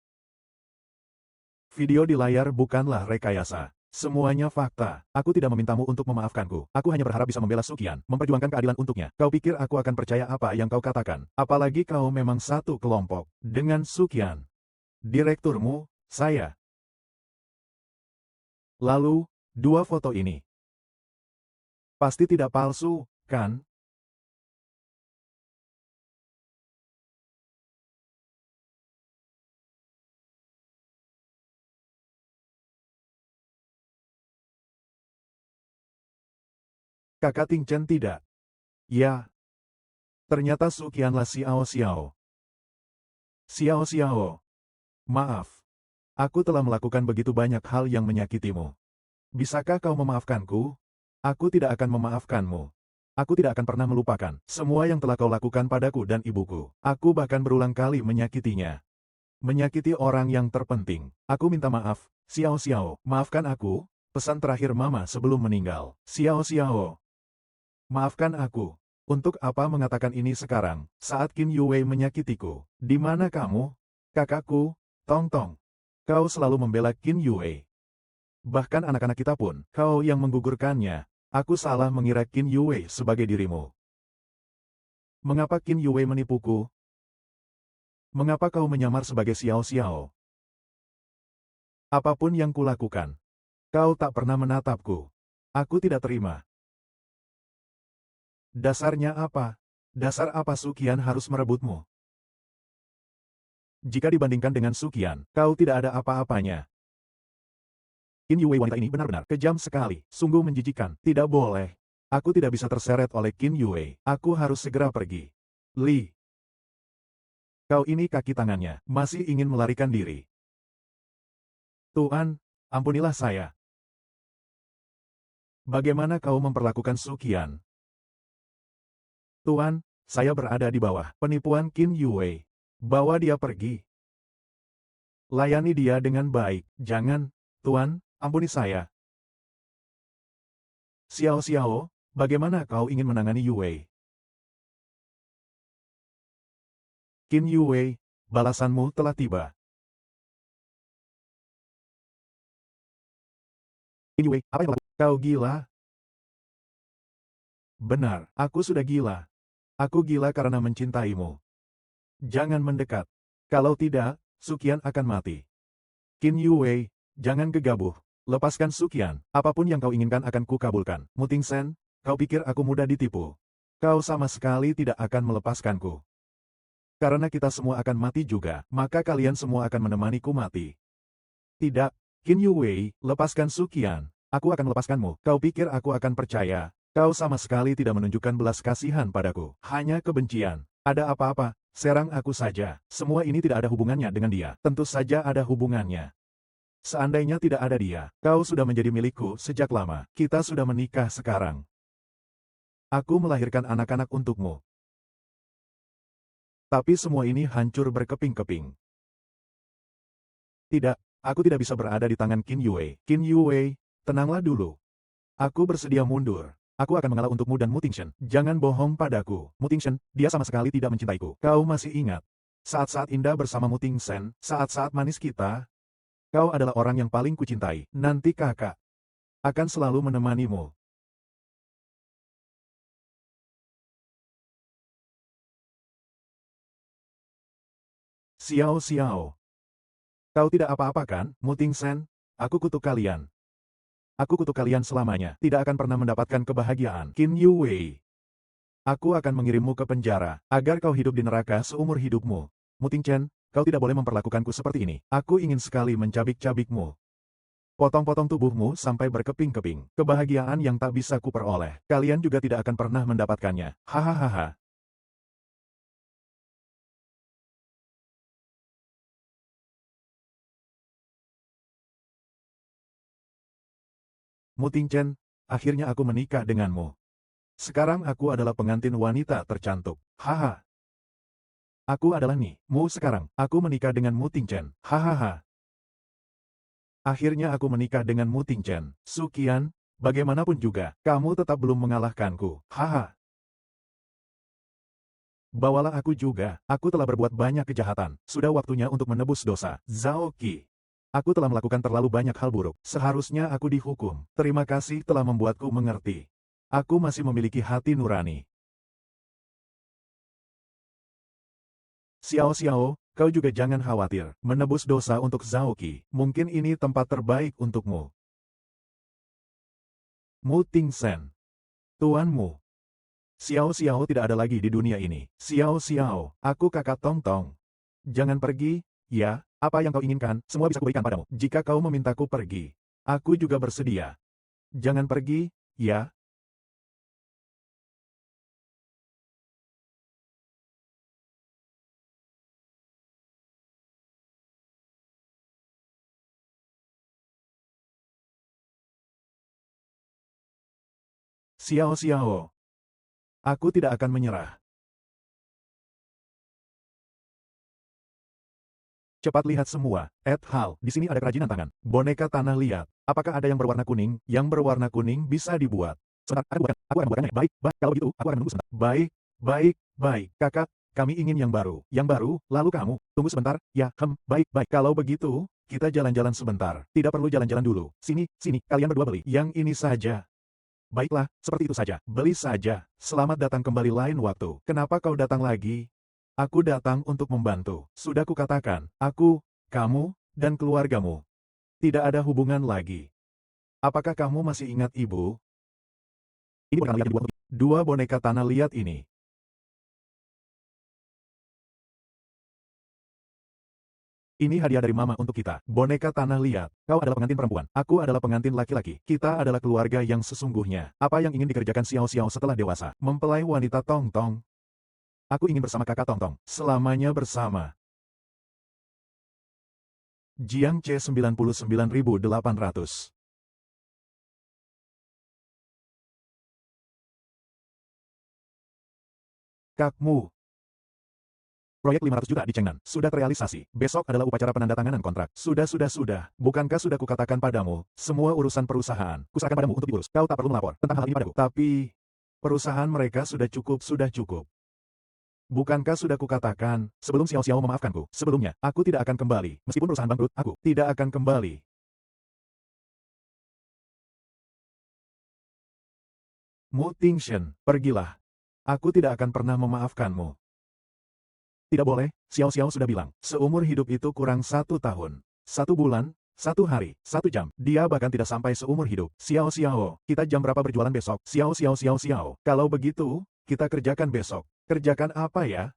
Video di layar bukanlah rekayasa. Semuanya fakta. Aku tidak memintamu untuk memaafkanku. Aku hanya berharap bisa membela Sukian, memperjuangkan keadilan untuknya. Kau pikir aku akan percaya apa yang kau katakan? Apalagi kau memang satu kelompok dengan Sukian. Direkturmu, saya. Lalu, dua foto ini. Pasti tidak palsu, kan? Kakak Ting Chen tidak. Ya. Ternyata Sukianlah Xiao Xiao. Xiao Xiao. Maaf. Aku telah melakukan begitu banyak hal yang menyakitimu. Bisakah kau memaafkanku? Aku tidak akan memaafkanmu. Aku tidak akan pernah melupakan semua yang telah kau lakukan padaku dan ibuku. Aku bahkan berulang kali menyakitinya. Menyakiti orang yang terpenting. Aku minta maaf, Xiao Xiao. Maafkan aku, pesan terakhir Mama sebelum meninggal. Xiao Xiao. Maafkan aku. Untuk apa mengatakan ini sekarang, saat Qin Yue menyakitiku? Di mana kamu? Kakakku, Tong Tong. Kau selalu membela Qin Yue. Bahkan anak-anak kita pun, kau yang menggugurkannya. Aku salah mengira Qin Yue sebagai dirimu. Mengapa Qin Yue menipuku? Mengapa kau menyamar sebagai Xiao Xiao? Apapun yang kulakukan, kau tak pernah menatapku. Aku tidak terima. Dasarnya apa? Dasar apa Suqian harus merebutmu? Jika dibandingkan dengan Suqian, kau tidak ada apa-apanya. Qin Yue wanita ini benar-benar kejam sekali, sungguh menjijikan, tidak boleh. Aku tidak bisa terseret oleh Qin Yue, aku harus segera pergi. Li. Kau ini kaki tangannya, masih ingin melarikan diri. Tuan, ampunilah saya. Bagaimana kau memperlakukan Suqian? Tuan, saya berada di bawah penipuan Qin Yue. Bawa dia pergi. Layani dia dengan baik, jangan, Tuan. Ampuni saya. Xiao Xiao, bagaimana kau ingin menangani Yue? Qin Yue, balasanmu telah tiba. Qin Yue, apa yang lakukan? Kau gila? Benar, aku sudah gila. Aku gila karena mencintaimu. Jangan mendekat. Kalau tidak, Suqian akan mati. Qin Yue, jangan gegabah. Lepaskan Suqian, apapun yang kau inginkan akan kukabulkan. Muting Sen, kau pikir aku mudah ditipu? Kau sama sekali tidak akan melepaskanku. Karena kita semua akan mati juga, maka kalian semua akan menemaniku mati. Tidak, Qin Yue, lepaskan Suqian. Aku akan melepaskanmu. Kau pikir aku akan percaya? Kau sama sekali tidak menunjukkan belas kasihan padaku. Hanya kebencian. Ada apa-apa? Serang aku saja. Semua ini tidak ada hubungannya dengan dia. Tentu saja ada hubungannya. Seandainya tidak ada dia, kau sudah menjadi milikku sejak lama. Kita sudah menikah sekarang. Aku melahirkan anak-anak untukmu. Tapi semua ini hancur berkeping-keping. Tidak, aku tidak bisa berada di tangan Qin Yue. Qin Yue, tenanglah dulu. Aku bersedia mundur. Aku akan mengalah untukmu dan Muting Shen. Jangan bohong padaku. Muting Shen, dia sama sekali tidak mencintaiku. Kau masih ingat? Saat-saat indah bersama Muting Shen, saat-saat manis kita. Kau adalah orang yang paling kucintai. Nanti kakak akan selalu menemanimu. Xiao Xiao. Kau tidak apa-apa kan, Muting Sen? Aku kutuk kalian. Aku kutuk kalian selamanya. Tidak akan pernah mendapatkan kebahagiaan. Qin Yue. Aku akan mengirimmu ke penjara, agar kau hidup di neraka seumur hidupmu. Muting Chen, kau tidak boleh memperlakukanku seperti ini. Aku ingin sekali mencabik-cabikmu. Potong-potong tubuhmu sampai berkeping-keping. Kebahagiaan yang tak bisa kuperoleh. Kalian juga tidak akan pernah mendapatkannya. Hahaha. Muting Chen, akhirnya aku menikah denganmu. Sekarang aku adalah pengantin wanita tercantik. Haha. Aku adalah Mu sekarang. Aku menikah dengan Muting Chen. Hahaha. Akhirnya aku menikah dengan Muting Chen. Suqian, bagaimanapun juga, kamu tetap belum mengalahkanku. Haha. Bawalah aku juga. Aku telah berbuat banyak kejahatan. Sudah waktunya untuk menebus dosa. Zhao Qi. Aku telah melakukan terlalu banyak hal buruk. Seharusnya aku dihukum. Terima kasih telah membuatku mengerti. Aku masih memiliki hati nurani. Xiao Xiao, kau juga jangan khawatir. Menebus dosa untuk Zhao Qi. Mungkin ini tempat terbaik untukmu. Muting Sen. Tuanmu. Xiao Xiao tidak ada lagi di dunia ini. Xiao Xiao, aku kakak Tong Tong. Jangan pergi, ya, apa yang kau inginkan, semua bisa kuberikan padamu. Jika kau memintaku pergi, aku juga bersedia. Jangan pergi, ya. Xiao Xiao. Aku tidak akan menyerah. Cepat lihat semua, Hal, di sini ada kerajinan tangan. Boneka tanah liat. Apakah ada yang berwarna kuning? Yang berwarna kuning bisa dibuat. Sebentar, aku akan membuatkannya. Baik, kalau begitu, aku akan menunggu sebentar. Baik, baik, baik. Kakak, Kami ingin yang baru. Yang baru, lalu kamu, tunggu sebentar, ya, baik. Kalau begitu, kita jalan-jalan sebentar. Tidak perlu jalan-jalan dulu. Sini, kalian berdua beli. Yang ini saja. Baiklah, seperti itu saja. Beli saja. Selamat datang kembali lain waktu. Kenapa kau datang lagi? Aku datang untuk membantu. Sudah kukatakan, aku, kamu, dan keluargamu. Tidak ada hubungan lagi. Apakah kamu masih ingat ibu? Ini boneka lihat dua boneka tanah liat ini. Ini hadiah dari mama untuk kita. Boneka tanah liat. Kau adalah pengantin perempuan. Aku adalah pengantin laki-laki. Kita adalah keluarga yang sesungguhnya. Apa yang ingin dikerjakan Xiao Xiao setelah dewasa? Mempelai wanita Tong Tong. Aku ingin bersama kakak Tong Tong. Selamanya bersama. Jiang C 99.800. Kakmu. Proyek 500 juta di Chengnan sudah terrealisasi. Besok adalah upacara penandatanganan kontrak. Sudah. Bukankah sudah kukatakan padamu, semua urusan perusahaan, kuserahkan padamu untuk diurus. Kau tak perlu melapor tentang hal ini padaku. Tapi, perusahaan mereka sudah cukup. Bukankah sudah kukatakan, sebelum Xiao Xiao memaafkanku, sebelumnya, aku tidak akan kembali. Meskipun perusahaan bangkrut, aku tidak akan kembali. Mu Tingshen, pergilah. Aku tidak akan pernah memaafkanmu. Tidak boleh, Xiao Xiao sudah bilang, seumur hidup itu kurang 1 tahun. 1 bulan, 1 hari, 1 jam. Dia bahkan tidak sampai seumur hidup. Xiao Xiao, kita jam berapa berjualan besok? Xiao. Kalau begitu, kita kerjakan besok. Kerjakan apa ya?